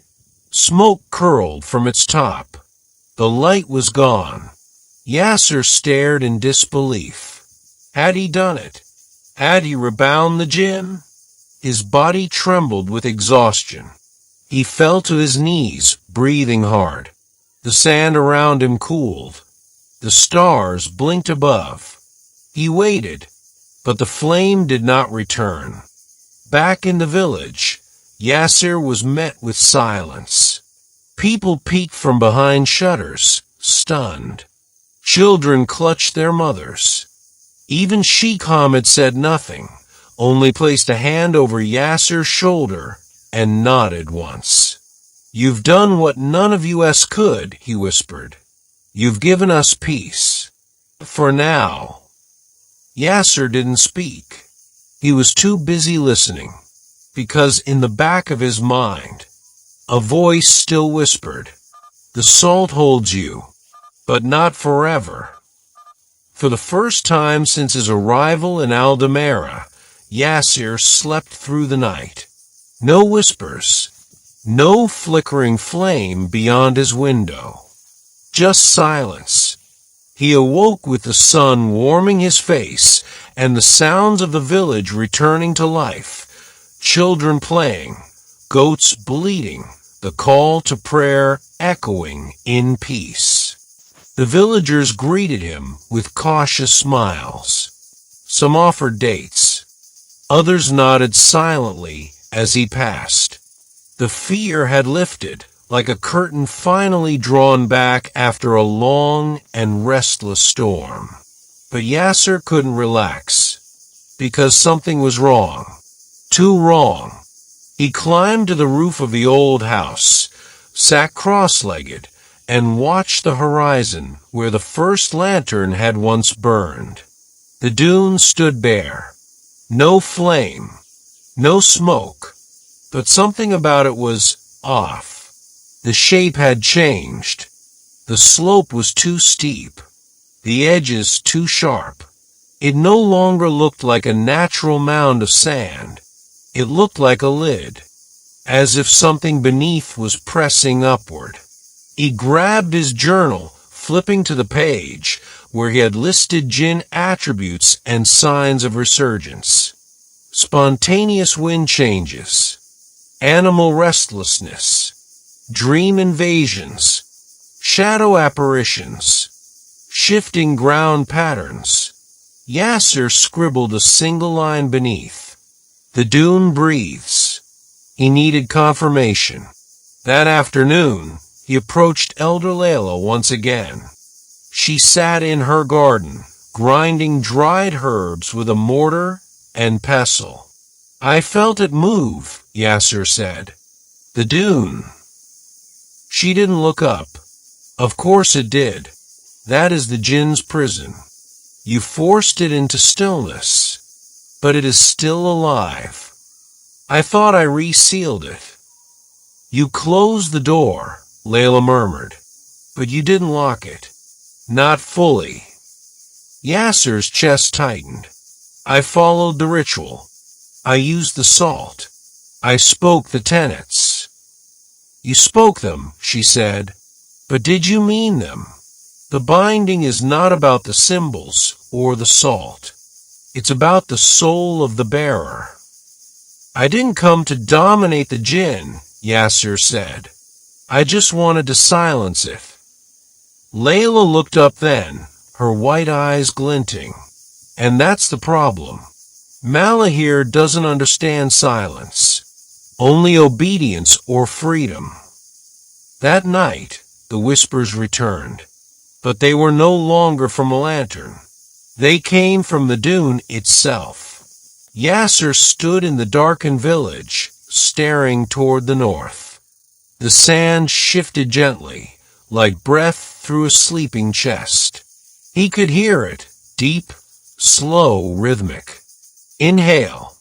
Smoke curled from its top. The light was gone. Yasser stared in disbelief. Had he done it? Had he rebound the jinn? His body trembled with exhaustion. He fell to his knees, breathing hard. The sand around him cooled. The stars blinked above. He waited, but the flame did not return. Back in the village, Yasser was met with silence. People peeked from behind shutters, stunned. Children clutched their mothers. Even Sheikh Hamid said nothing, only placed a hand over Yasser's shoulder and nodded once. "You've done what none of us could," he whispered. "You've given us peace. For now." Yasser didn't speak. He was too busy listening, because in the back of his mind, a voice still whispered, "The salt holds you, but not forever." For the first time since his arrival in Al-Dumayra, Yasser slept through the night. No whispers, no flickering flame beyond his window. Just silence. He awoke with the sun warming his face and the sounds of the village returning to life. Children playing, goats bleating, the call to prayer echoing in peace. The villagers greeted him with cautious smiles. Some offered dates. Others nodded silently as he passed. The fear had lifted, like a curtain finally drawn back after a long and restless storm. But Yasser couldn't relax, because something was wrong. Too wrong. He climbed to the roof of the old house, sat cross-legged, and watched the horizon where the first lantern had once burned. The dune stood bare. No flame, no smoke, but something about it was off. The shape had changed. The slope was too steep, the edges too sharp. It no longer looked like a natural mound of sand. It looked like a lid, as if something beneath was pressing upward. He grabbed his journal, flipping to the page where he had listed jinn attributes and signs of resurgence. Spontaneous wind changes, animal restlessness, dream invasions, shadow apparitions, shifting ground patterns. Yasser scribbled a single line beneath. The dune breathes. He needed confirmation. That afternoon, he approached Elder Layla once again. She sat in her garden, grinding dried herbs with a mortar and pestle. "I felt it move," Yasser said. "The dune." She didn't look up. "Of course it did. That is the jinn's prison. You forced it into stillness, but it is still alive. I thought I resealed it." "You closed the door," Layla murmured, "but you didn't lock it. Not fully." Yasser's chest tightened. "I followed the ritual. I used the salt. I spoke the tenets." "You spoke them," she said, "but did you mean them? The binding is not about the symbols or the salt. It's about the soul of the bearer." "I didn't come to dominate the jinn," Yasser said. "I just wanted to silence it." Layla looked up then, her white eyes glinting. "And that's the problem. Malahir doesn't understand silence, only obedience or freedom." That night, the whispers returned, but they were no longer from a lantern. They came from the dune itself. Yasser stood in the darkened village, staring toward the north. The sand shifted gently, like breath through a sleeping chest. He could hear it, deep, slow, rhythmic. Inhale,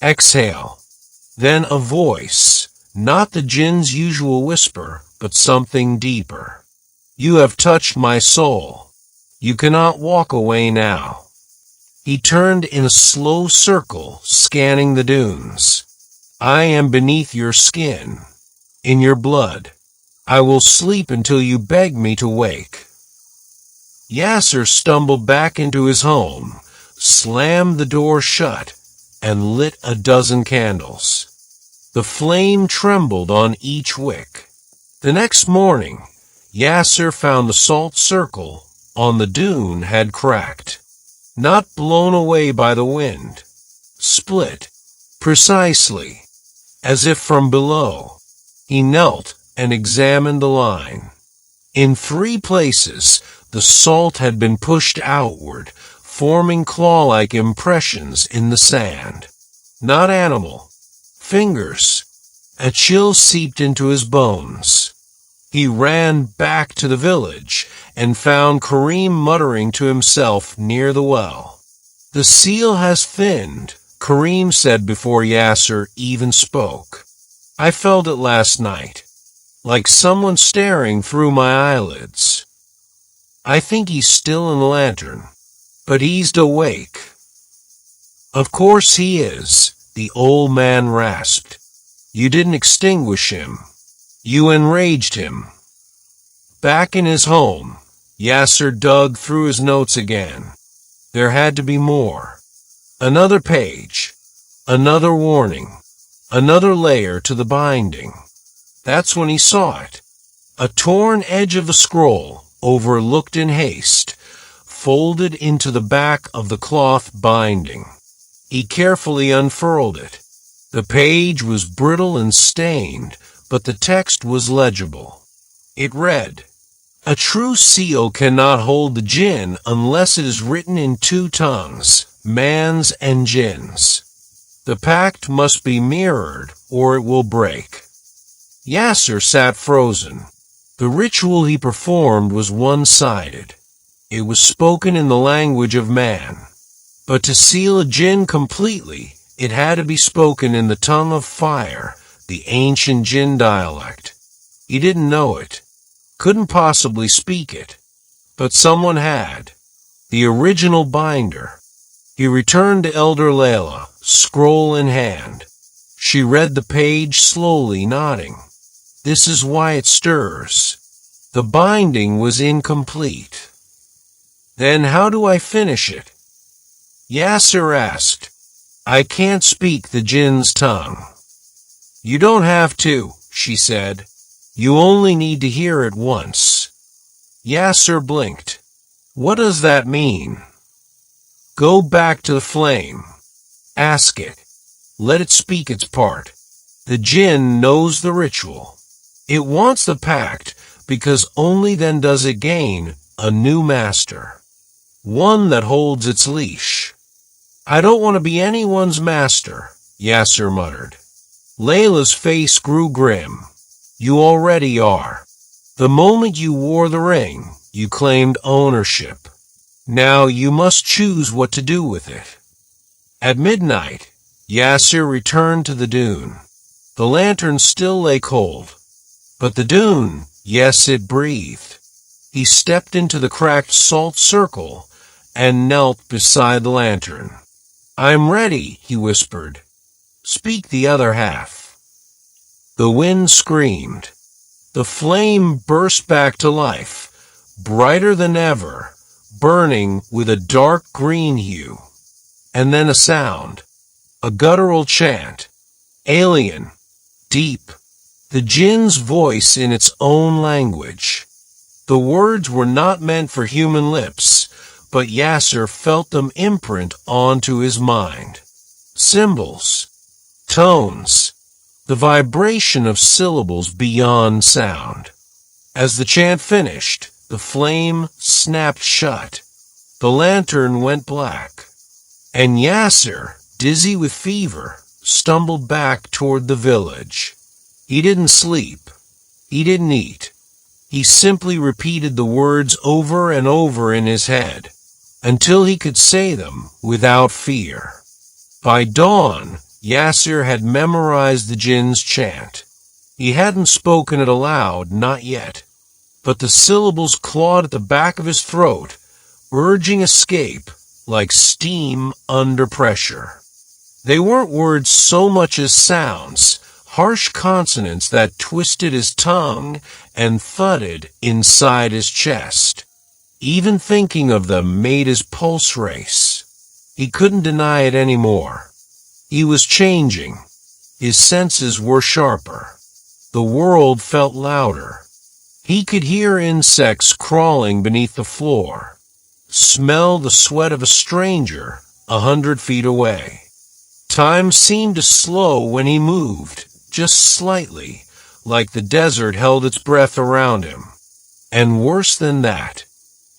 exhale, then a voice, not the jinn's usual whisper, but something deeper. "You have touched my soul. You cannot walk away now." He turned in a slow circle, scanning the dunes. "I am beneath your skin, in your blood. I will sleep until you beg me to wake." Yasser stumbled back into his home, slammed the door shut, and lit a dozen candles. The flame trembled on each wick. The next morning, Yasser found the salt circle on the dune had cracked. Not blown away by the wind. Split. Precisely. As if from below. He knelt and examined the line. In 3 places, the salt had been pushed outward, forming claw-like impressions in the sand. Not animal. Fingers. A chill seeped into his bones. He ran back to the village and found Kareem muttering to himself near the well. "The seal has thinned," Kareem said before Yasser even spoke. "I felt it last night, like someone staring through my eyelids. I think he's still in the lantern, but he's awake." "Of course he is," the old man rasped. "You didn't extinguish him. You enraged him." Back in his home, Yasser dug through his notes again. There had to be more. Another page. Another warning. Another layer to the binding. That's when he saw it. A torn edge of a scroll, overlooked in haste, folded into the back of the cloth binding. He carefully unfurled it. The page was brittle and stained, but the text was legible. It read, "A true seal cannot hold the jinn unless it is written in 2 tongues, man's and jinn's. The pact must be mirrored or it will break." Yasser sat frozen. The ritual he performed was one-sided. It was spoken in the language of man. But to seal a jinn completely, it had to be spoken in the tongue of fire, the ancient jinn dialect. He didn't know it. Couldn't possibly speak it. But someone had. The original binder. He returned to Elder Layla, scroll in hand. She read the page slowly, nodding. "This is why it stirs." The binding was incomplete. "Then how do I finish it?" Yasser asked. "I can't speak the jinn's tongue." "You don't have to," she said. "You only need to hear it once." Yasser blinked. "What does that mean?" "Go back to the flame. Ask it. Let it speak its part. The jinn knows the ritual. It wants the pact because only then does it gain a new master. One that holds its leash." "I don't want to be anyone's master," Yasser muttered. Layla's face grew grim. "You already are. The moment you wore the ring, you claimed ownership. Now you must choose what to do with it." At midnight, Yasser returned to the dune. The lantern still lay cold. But the dune, yes, it breathed. He stepped into the cracked salt circle and knelt beside the lantern. "I'm ready," he whispered. "Speak the other half." The wind screamed. The flame burst back to life, brighter than ever, burning with a dark green hue. And then a sound, a guttural chant, alien, deep, the jinn's voice in its own language. The words were not meant for human lips, but Yasser felt them imprint onto his mind. Symbols, tones, the vibration of syllables beyond sound. As the chant finished, the flame snapped shut. The lantern went black. And Yasser, dizzy with fever, stumbled back toward the village. He didn't sleep. He didn't eat. He simply repeated the words over and over in his head, until he could say them without fear. By dawn, Yasser had memorized the jinn's chant. He hadn't spoken it aloud, not yet, but the syllables clawed at the back of his throat, urging escape like steam under pressure. They weren't words so much as sounds, harsh consonants that twisted his tongue and thudded inside his chest. Even thinking of them made his pulse race. He couldn't deny it anymore. He was changing. His senses were sharper. The world felt louder. He could hear insects crawling beneath the floor, smell the sweat of a stranger 100 feet away. Time seemed to slow when he moved, just slightly, like the desert held its breath around him. And worse than that,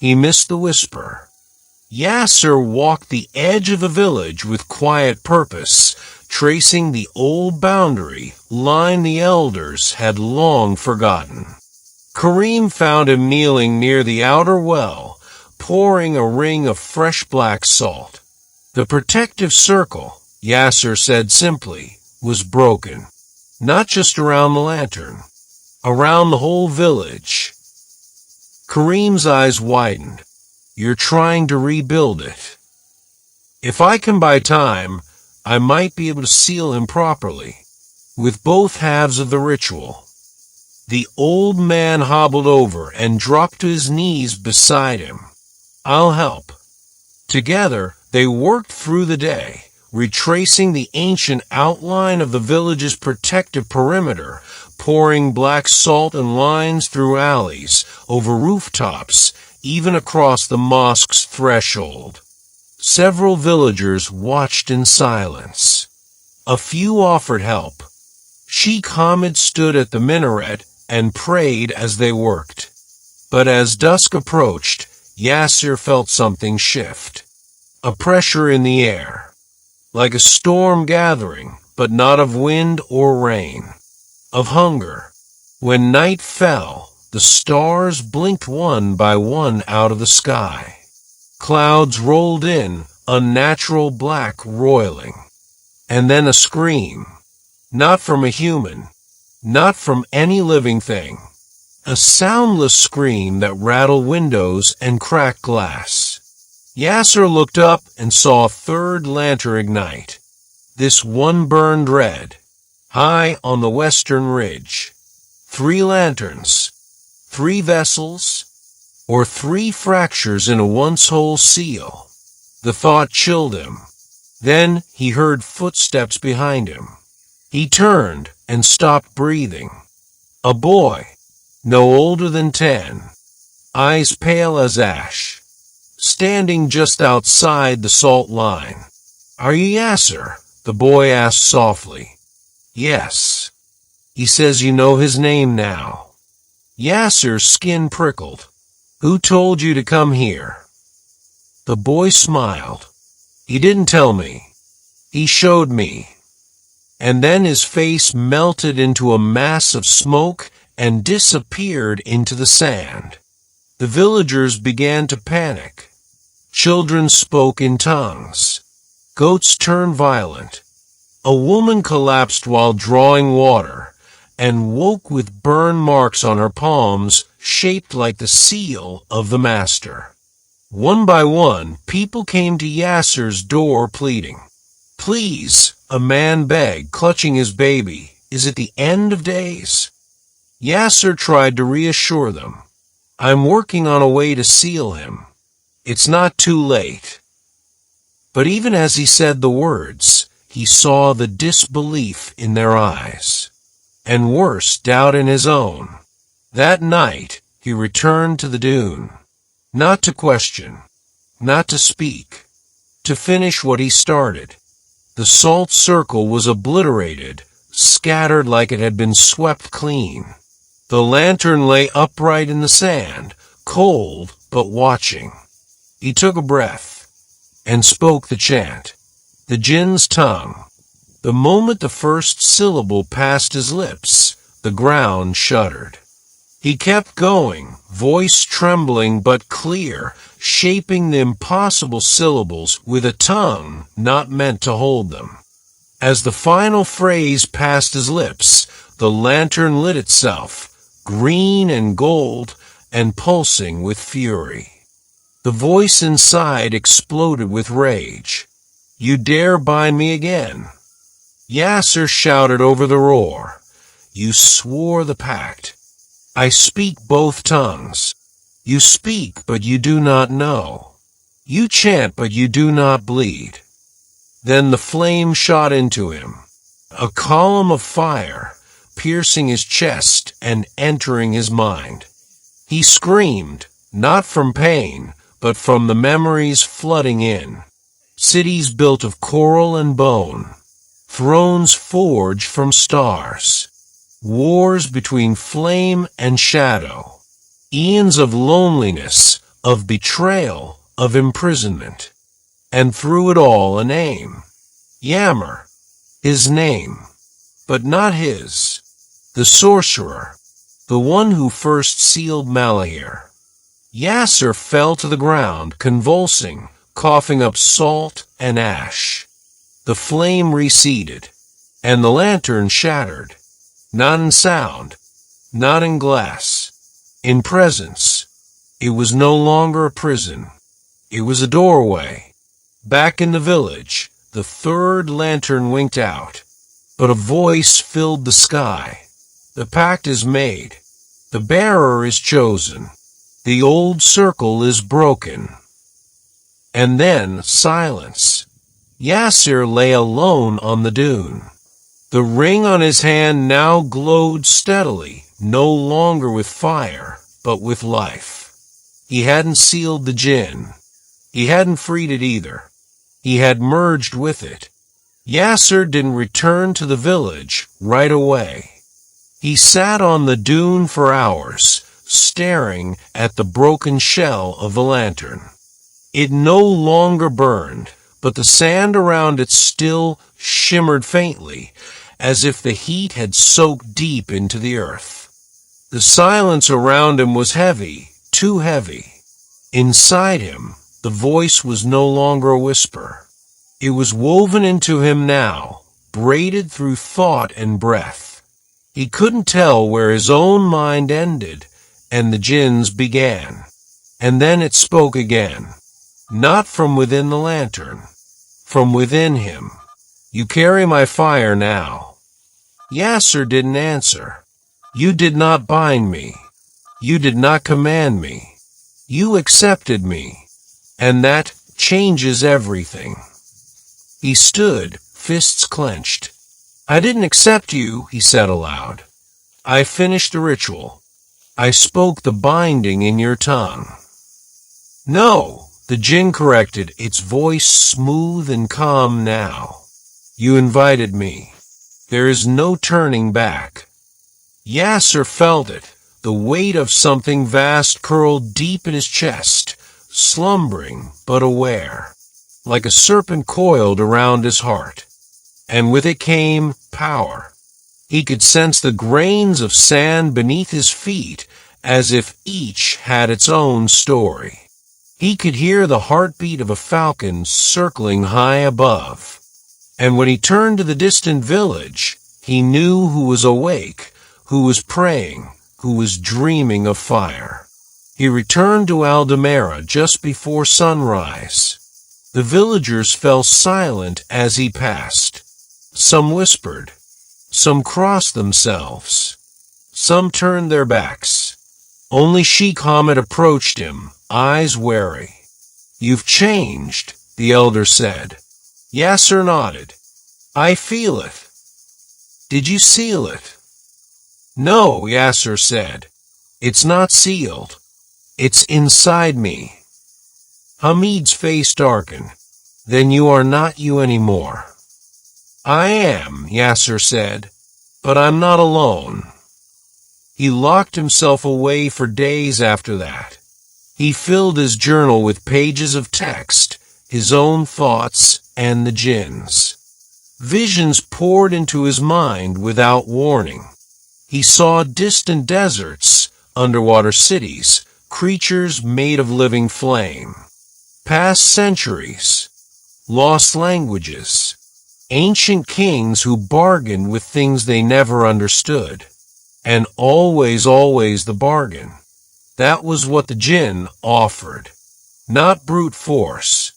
he missed the whisper. Yasser walked the edge of the village with quiet purpose, tracing the old boundary line the elders had long forgotten. Kareem found him kneeling near the outer well, pouring a ring of fresh black salt. The protective circle, Yasser said simply, was broken. Not just around the lantern, around the whole village. Kareem's eyes widened. You're trying to rebuild it. If I can buy time, I might be able to seal him properly, with both halves of the ritual. The old man hobbled over and dropped to his knees beside him. I'll help. Together, they worked through the day, retracing the ancient outline of the village's protective perimeter, pouring black salt and lines through alleys, over rooftops, even across the mosque's threshold. Several villagers watched in silence. A few offered help. Sheikh Hamid stood at the minaret and prayed as they worked. But as dusk approached, Yasser felt something shift. A pressure in the air. Like a storm gathering, but not of wind or rain. Of hunger. When night fell, the stars blinked one by one out of the sky. Clouds rolled in, unnatural black roiling. And then a scream. Not from a human. Not from any living thing. A soundless scream that rattled windows and cracked glass. Yasser looked up and saw a third lantern ignite. This one burned red, high on the western ridge. 3 lanterns, 3 vessels, or 3 fractures in a once-whole seal. The thought chilled him. Then he heard footsteps behind him. He turned and stopped breathing. A boy, no older than 10, eyes pale as ash, standing just outside the salt line. Are you Yasser? The boy asked softly. Yes. He says you know his name now. Yasser's skin prickled. Who told you to come here? The boy smiled. He didn't tell me. He showed me. And then his face melted into a mass of smoke and disappeared into the sand. The villagers began to panic. Children spoke in tongues. Goats turned violent. A woman collapsed while drawing water and woke with burn marks on her palms shaped like the seal of the master. One by one, people came to Yasser's door pleading. Please, a man begged, clutching his baby. Is it the end of days? Yasser tried to reassure them. I'm working on a way to seal him. It's not too late. But even as he said the words, he saw the disbelief in their eyes. And worse, doubt in his own. That night, he returned to the dune. Not to question. Not to speak. To finish what he started. The salt circle was obliterated, scattered like it had been swept clean. The lantern lay upright in the sand, cold but watching. He took a breath and spoke the chant, the jinn's tongue. The moment the first syllable passed his lips, the ground shuddered. He kept going, voice trembling but clear, shaping the impossible syllables with a tongue not meant to hold them. As the final phrase passed his lips, the lantern lit itself, green and gold and pulsing with fury. The voice inside exploded with rage. You dare bind me again? Yasser shouted over the roar. You swore the pact. I speak both tongues. You speak, but you do not know. You chant, but you do not bleed. Then the flame shot into him, a column of fire, piercing his chest and entering his mind. He screamed, not from pain, but from the memories flooding in. Cities built of coral and bone, thrones forged from stars, wars between flame and shadow, eons of loneliness, of betrayal, of imprisonment. And through it all a name, Yammer, his name, but not his, the sorcerer, the one who first sealed Malahir. Yasser fell to the ground, convulsing, coughing up salt and ash. The flame receded, and the lantern shattered, not in sound, not in glass, in presence. It was no longer a prison. It was a doorway. Back in the village, the third lantern winked out, but a voice filled the sky. The pact is made. The bearer is chosen. The old circle is broken. And then silence. Yasser lay alone on the dune. The ring on his hand now glowed steadily, no longer with fire, but with life. He hadn't sealed the jinn. He hadn't freed it either. He had merged with it. Yasser didn't return to the village right away. He sat on the dune for hours, staring at the broken shell of the lantern. It no longer burned, but the sand around it still shimmered faintly, as if the heat had soaked deep into the earth. The silence around him was heavy, too heavy. Inside him, the voice was no longer a whisper. It was woven into him now, braided through thought and breath. He couldn't tell where his own mind ended and the jinn's began. And then it spoke again, not from within the lantern, from within him. You carry my fire now. Yasser didn't answer. You did not bind me. You did not command me. You accepted me. And that changes everything. He stood, fists clenched. I didn't accept you, he said aloud. I finished the ritual. I spoke the binding in your tongue. No, the jinn corrected, its voice smooth and calm now. You invited me. There is no turning back. Yasser felt it, the weight of something vast curled deep in his chest, slumbering but aware, like a serpent coiled around his heart. And with it came power. He could sense the grains of sand beneath his feet, as if each had its own story. He could hear the heartbeat of a falcon circling high above. And when he turned to the distant village, he knew who was awake, who was praying, who was dreaming of fire. He returned to Al-Dumayra just before sunrise. The villagers fell silent as he passed. Some whispered. Some crossed themselves. Some turned their backs. Only Sheikh Hamid approached him, eyes wary. You've changed, the elder said. Yasser nodded. I feel it. Did you seal it? No, Yasser said. It's not sealed. It's inside me. Hamid's face darkened. Then you are not you anymore. I am, Yasser said, but I'm not alone. He locked himself away for days after that. He filled his journal with pages of text, his own thoughts and the jinn's. Visions poured into his mind without warning. He saw distant deserts, underwater cities, creatures made of living flame. Past centuries, lost languages, ancient kings who bargained with things they never understood. And always the bargain. That was what the jinn offered. Not brute force,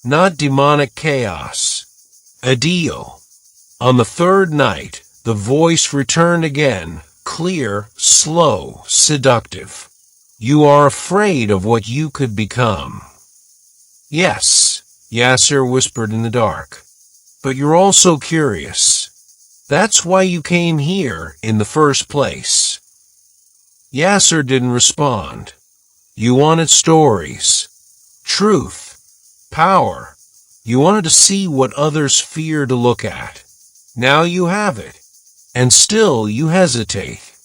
not demonic chaos. A deal. On the third night, the voice returned again, clear, slow, seductive. You are afraid of what you could become. Yes, Yasser whispered in the dark. But you're also curious. That's why you came here in the first place. Yasser didn't respond. You wanted stories, truth, power. You wanted to see what others fear to look at. Now you have it. And still you hesitate.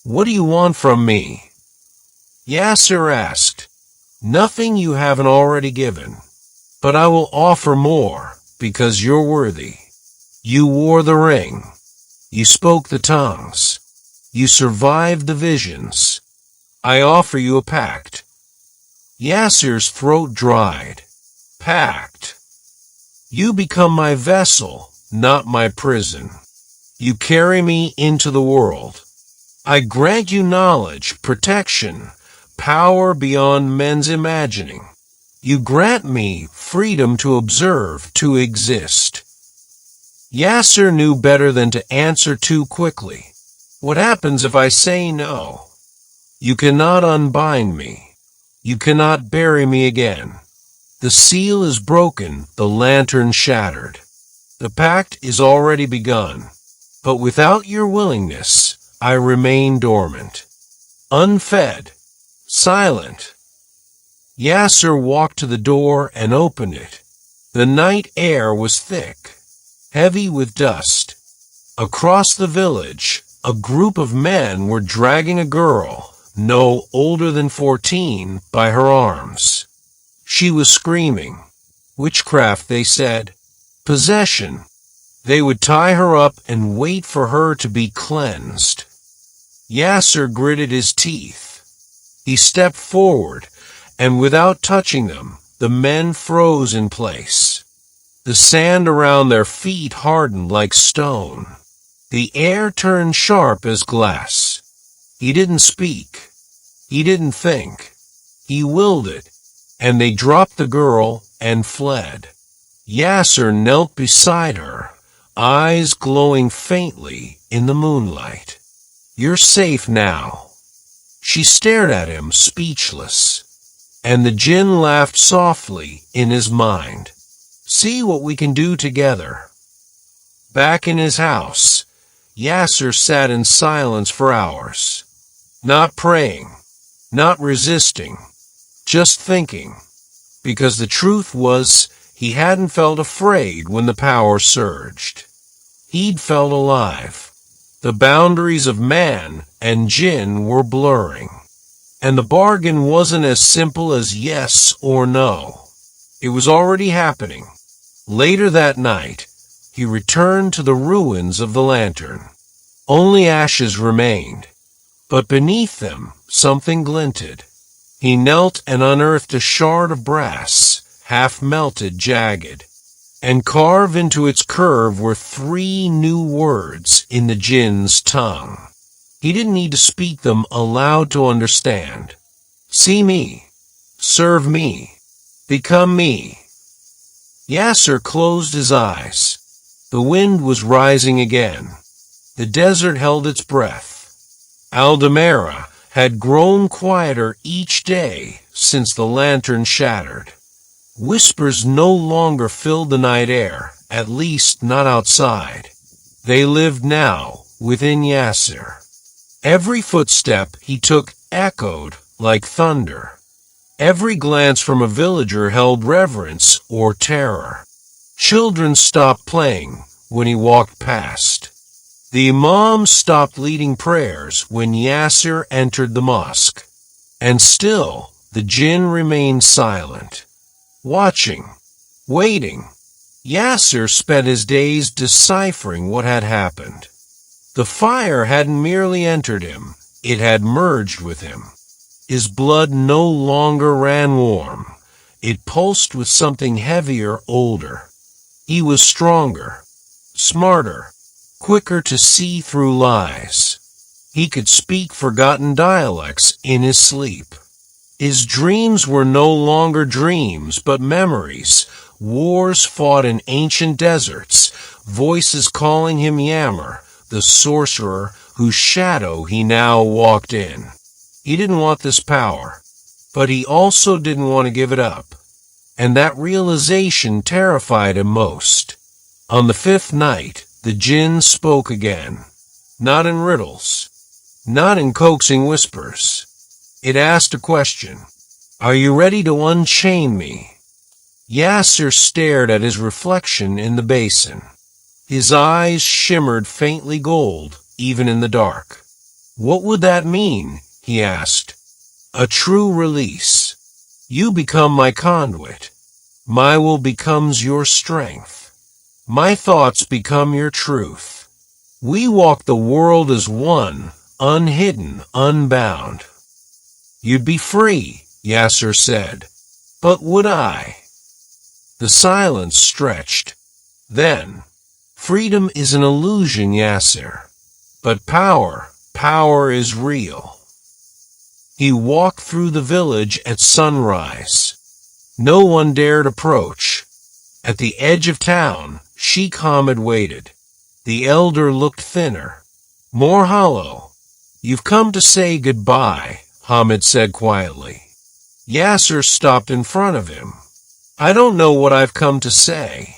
What do you want from me? Yasser asked. Nothing you haven't already given. But I will offer more, because you're worthy. You wore the ring. You spoke the tongues. You survived the visions. I offer you a pact. Yasser's throat dried. Pact. You become my vessel, not my prison. You carry me into the world. I grant you knowledge, protection, power beyond men's imagining. You grant me freedom to observe, to exist. Yasser knew better than to answer too quickly. What happens if I say no? You cannot unbind me. You cannot bury me again. The seal is broken, the lantern shattered. The pact is already begun. But without your willingness, I remain dormant. Unfed. Silent. Yasser walked to the door and opened it. The night air was thick, heavy with dust. Across the village, a group of men were dragging a girl, no older than 14, by her arms. She was screaming. Witchcraft, they said. Possession. They would tie her up and wait for her to be cleansed. Yasser gritted his teeth. He stepped forward, and without touching them, the men froze in place. The sand around their feet hardened like stone. The air turned sharp as glass. He didn't speak. He didn't think. He willed it, and they dropped the girl and fled. Yasser knelt beside her, eyes glowing faintly in the moonlight. You're safe now. She stared at him, speechless. And the jinn laughed softly in his mind. See what we can do together. Back in his house, Yasser sat in silence for hours. Not praying, not resisting, just thinking. Because the truth was, he hadn't felt afraid when the power surged. He'd felt alive. The boundaries of man and jinn were blurring. And the bargain wasn't as simple as yes or no. It was already happening. Later that night, he returned to the ruins of the lantern. Only ashes remained. But beneath them, something glinted. He knelt and unearthed a shard of brass, half-melted, jagged. And carved into its curve were 3 new words in the jinn's tongue. He didn't need to speak them aloud to understand. See me. Serve me. Become me. Yasser closed his eyes. The wind was rising again. The desert held its breath. Al-Dumayra had grown quieter each day since the lantern shattered. Whispers no longer filled the night air, at least not outside. They lived now within Yasser. Every footstep he took echoed like thunder. Every glance from a villager held reverence or terror. Children stopped playing when he walked past. The imam stopped leading prayers when Yasser entered the mosque. And still, the jinn remained silent. Watching, waiting. Yasser spent his days deciphering what had happened. The fire hadn't merely entered him, it had merged with him. His blood no longer ran warm. It pulsed with something heavier, older. He was stronger, smarter, quicker to see through lies. He could speak forgotten dialects in his sleep. His dreams were no longer dreams, but memories. Wars fought in ancient deserts, voices calling him Yammer, the sorcerer whose shadow he now walked in. He didn't want this power, but he also didn't want to give it up. And that realization terrified him most. On the fifth night, the jinn spoke again. Not in riddles, not in coaxing whispers. It asked a question. Are you ready to unchain me? Yasser stared at his reflection in the basin. His eyes shimmered faintly gold, even in the dark. What would that mean? He asked. A true release. You become my conduit. My will becomes your strength. My thoughts become your truth. We walk the world as one, unhidden, unbound. You'd be free, Yasser said. But would I? The silence stretched. Then, freedom is an illusion, Yasser. But power is real. He walked through the village at sunrise. No one dared approach. At the edge of town, Sheikh Hamid waited. The elder looked thinner, more hollow. You've come to say goodbye, Hamid said quietly. Yasser stopped in front of him. I don't know what I've come to say.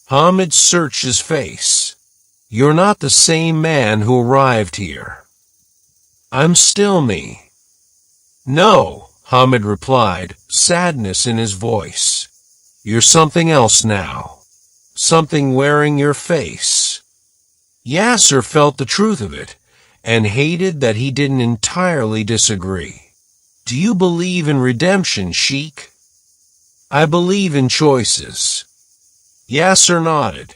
Hamid searched his face. You're not the same man who arrived here. I'm still me. No, Hamid replied, sadness in his voice. You're something else now. Something wearing your face. Yasser felt the truth of it, and hated that he didn't entirely disagree. Do you believe in redemption, Sheikh? I believe in choices. Yasser nodded.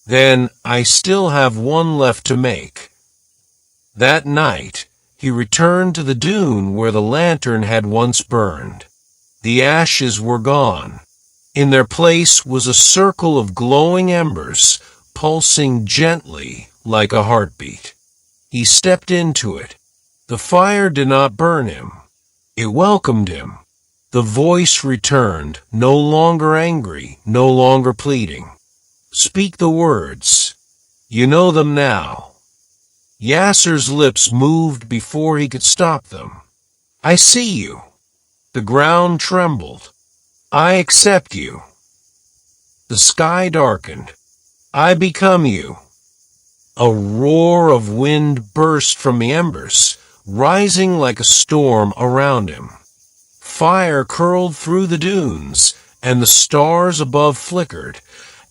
Then I still have one left to make. That night, he returned to the dune where the lantern had once burned. The ashes were gone. In their place was a circle of glowing embers, pulsing gently like a heartbeat. He stepped into it. The fire did not burn him. It welcomed him. The voice returned, no longer angry, no longer pleading. Speak the words. You know them now. Yasser's lips moved before he could stop them. I see you. The ground trembled. I accept you. The sky darkened. I become you. A roar of wind burst from the embers, rising like a storm around him. Fire curled through the dunes, and the stars above flickered,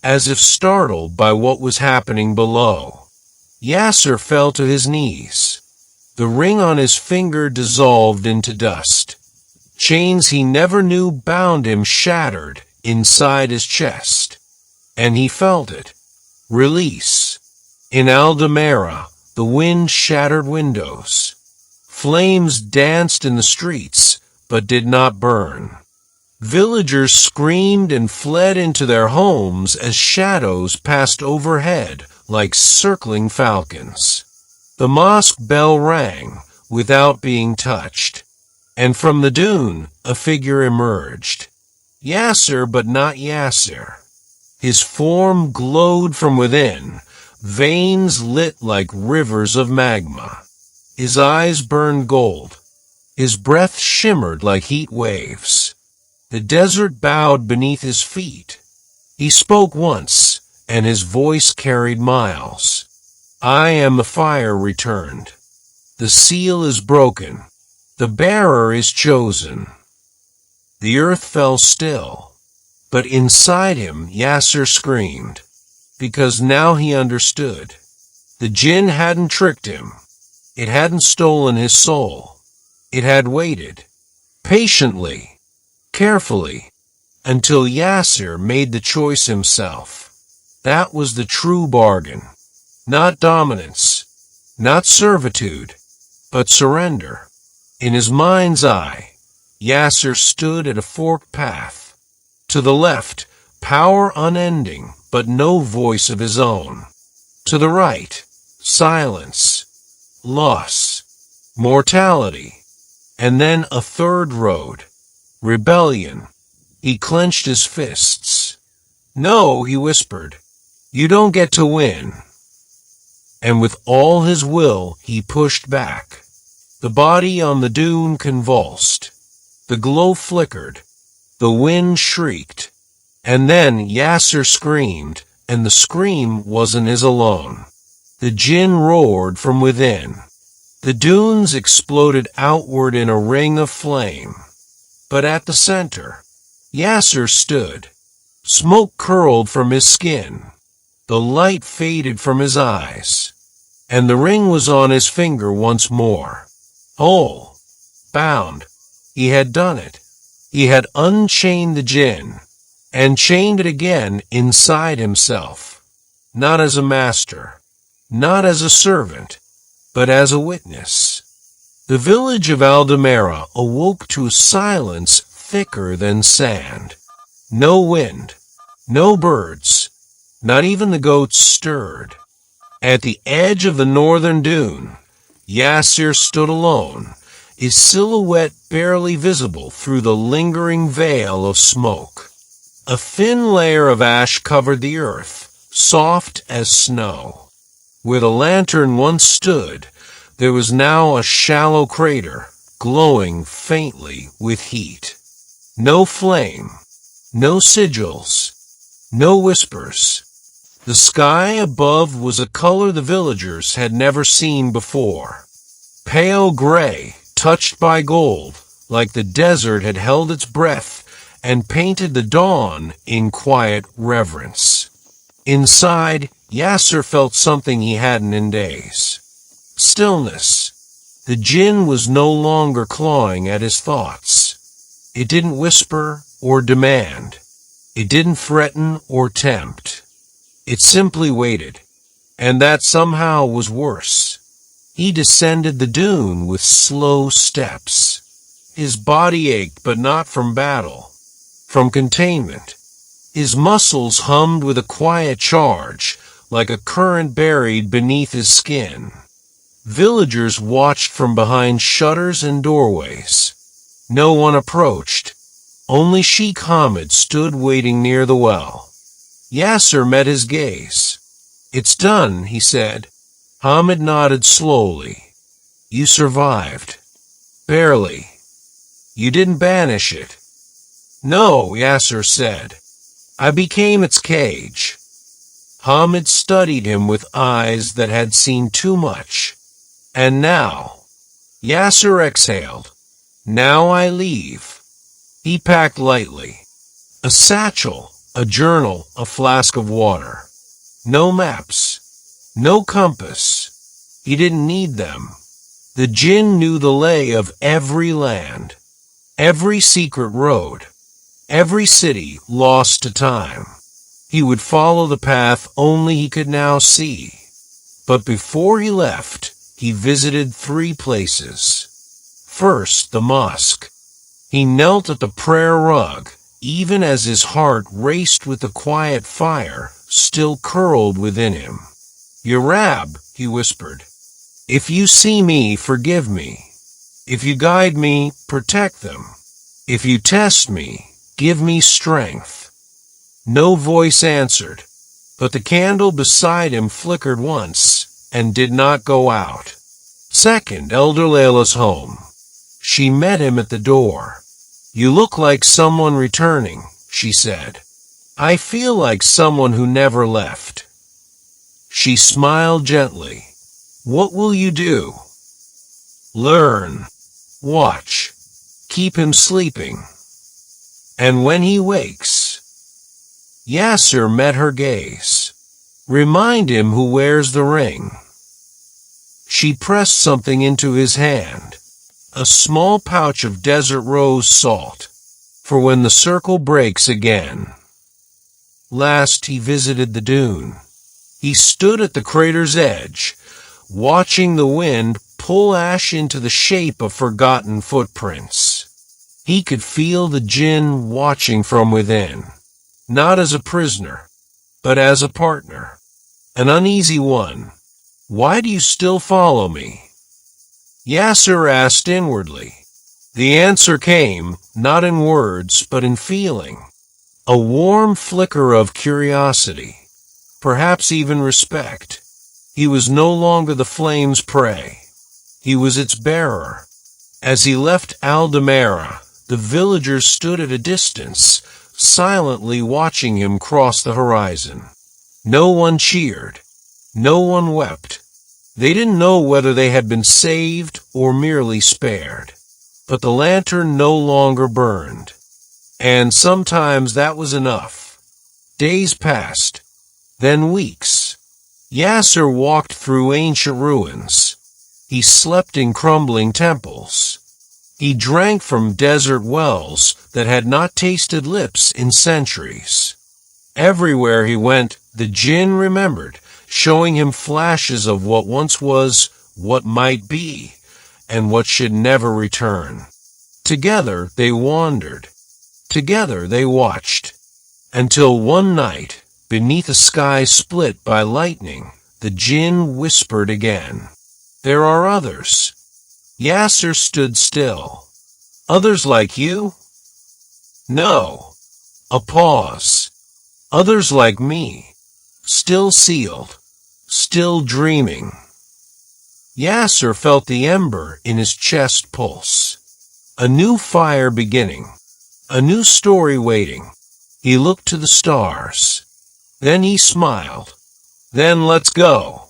as if startled by what was happening below. Yasser fell to his knees. The ring on his finger dissolved into dust. Chains he never knew bound him shattered inside his chest. And he felt it. Release. In Al-Dumayra, the wind shattered windows. Flames danced in the streets, but did not burn. Villagers screamed and fled into their homes as shadows passed overhead like circling falcons. The mosque bell rang without being touched, and from the dune a figure emerged. Yasser, but not Yasser. His form glowed from within, veins lit like rivers of magma. His eyes burned gold. His breath shimmered like heat waves. The desert bowed beneath his feet. He spoke once, and his voice carried miles. I am the fire returned. The seal is broken. The bearer is chosen. The earth fell still, but inside him Yasser screamed, because now he understood. The jinn hadn't tricked him. It hadn't stolen his soul. It had waited, patiently, carefully, until Yasser made the choice himself. That was the true bargain. Not dominance, not servitude, but surrender. In his mind's eye, Yasser stood at a forked path. To the left, power unending, but no voice of his own. To the right, silence, loss, mortality, and then a third road, rebellion. He clenched his fists. No, he whispered, you don't get to win. And with all his will, he pushed back. The body on the dune convulsed. The glow flickered. The wind shrieked. And then Yasser screamed, and the scream wasn't his alone. The jinn roared from within. The dunes exploded outward in a ring of flame. But at the center, Yasser stood. Smoke curled from his skin. The light faded from his eyes. And the ring was on his finger once more. Whole. Bound. He had done it. He had unchained the jinn, and chained it again inside himself. Not as a master, not as a servant, but as a witness. The village of Al-Dumayra awoke to a silence thicker than sand. No wind, no birds, not even the goats stirred. At the edge of the northern dune, Yasser stood alone, his silhouette barely visible through the lingering veil of smoke. A thin layer of ash covered the earth, soft as snow. Where the lantern once stood, there was now a shallow crater, glowing faintly with heat. No flame, no sigils, no whispers. The sky above was a color the villagers had never seen before. Pale gray, touched by gold, like the desert had held its breath and painted the dawn in quiet reverence. Inside, Yasser felt something he hadn't in days. Stillness. The jinn was no longer clawing at his thoughts. It didn't whisper or demand. It didn't threaten or tempt. It simply waited, and that somehow was worse. He descended the dune with slow steps. His body ached, but not from battle, from containment. His muscles hummed with a quiet charge, like a current buried beneath his skin. Villagers watched from behind shutters and doorways. No one approached. Only Sheikh Hamid stood waiting near the well. Yasser met his gaze. "It's done," he said. Hamid nodded slowly. "You survived." "Barely." "You didn't banish it." "No," Yasser said. "I became its cage." Hamid studied him with eyes that had seen too much. "And now?" Yasser exhaled. "Now I leave." He packed lightly. A satchel, a journal, a flask of water. No maps. No compass. He didn't need them. The jinn knew the lay of every land, every secret road, every city lost to time. He would follow the path only he could now see. But before he left, he visited 3 places. First, the mosque. He knelt at the prayer rug, even as his heart raced with the quiet fire still curled within him. "Yarab," he whispered, "if you see me, forgive me. If you guide me, protect them. If you test me, give me strength." No voice answered, but the candle beside him flickered once and did not go out. Second, Elder Layla's home. She met him at the door. "You look like someone returning," she said. "I feel like someone who never left." She smiled gently. "What will you do?" "Learn. Watch. Keep him sleeping. And when he wakes..." Yasser met her gaze. "Remind him who wears the ring." She pressed something into his hand. A small pouch of desert rose salt, for when the circle breaks again. Last he visited the dune. He stood at the crater's edge, watching the wind pull ash into the shape of forgotten footprints. He could feel the jinn watching from within, not as a prisoner, but as a partner. An uneasy one. "Why do you still follow me?" Yasser asked inwardly. The answer came, not in words, but in feeling. A warm flicker of curiosity, perhaps even respect. He was no longer the flame's prey. He was its bearer. As he left Al-Dumayra, the villagers stood at a distance, silently watching him cross the horizon. No one cheered. No one wept. They didn't know whether they had been saved or merely spared. But the lantern no longer burned. And sometimes that was enough. Days passed. Then weeks. Yasser walked through ancient ruins. He slept in crumbling temples. He drank from desert wells that had not tasted lips in centuries. Everywhere he went, the jinn remembered, showing him flashes of what once was, what might be, and what should never return. Together they wandered. Together they watched. Until one night, beneath a sky split by lightning, the jinn whispered again. There are others. Yasser stood still. Others like you? No. A pause. Others like me. Still sealed. Still dreaming. Yasser felt the ember in his chest pulse. A new fire beginning. A new story waiting. He looked to the stars. Then he smiled. Then let's go.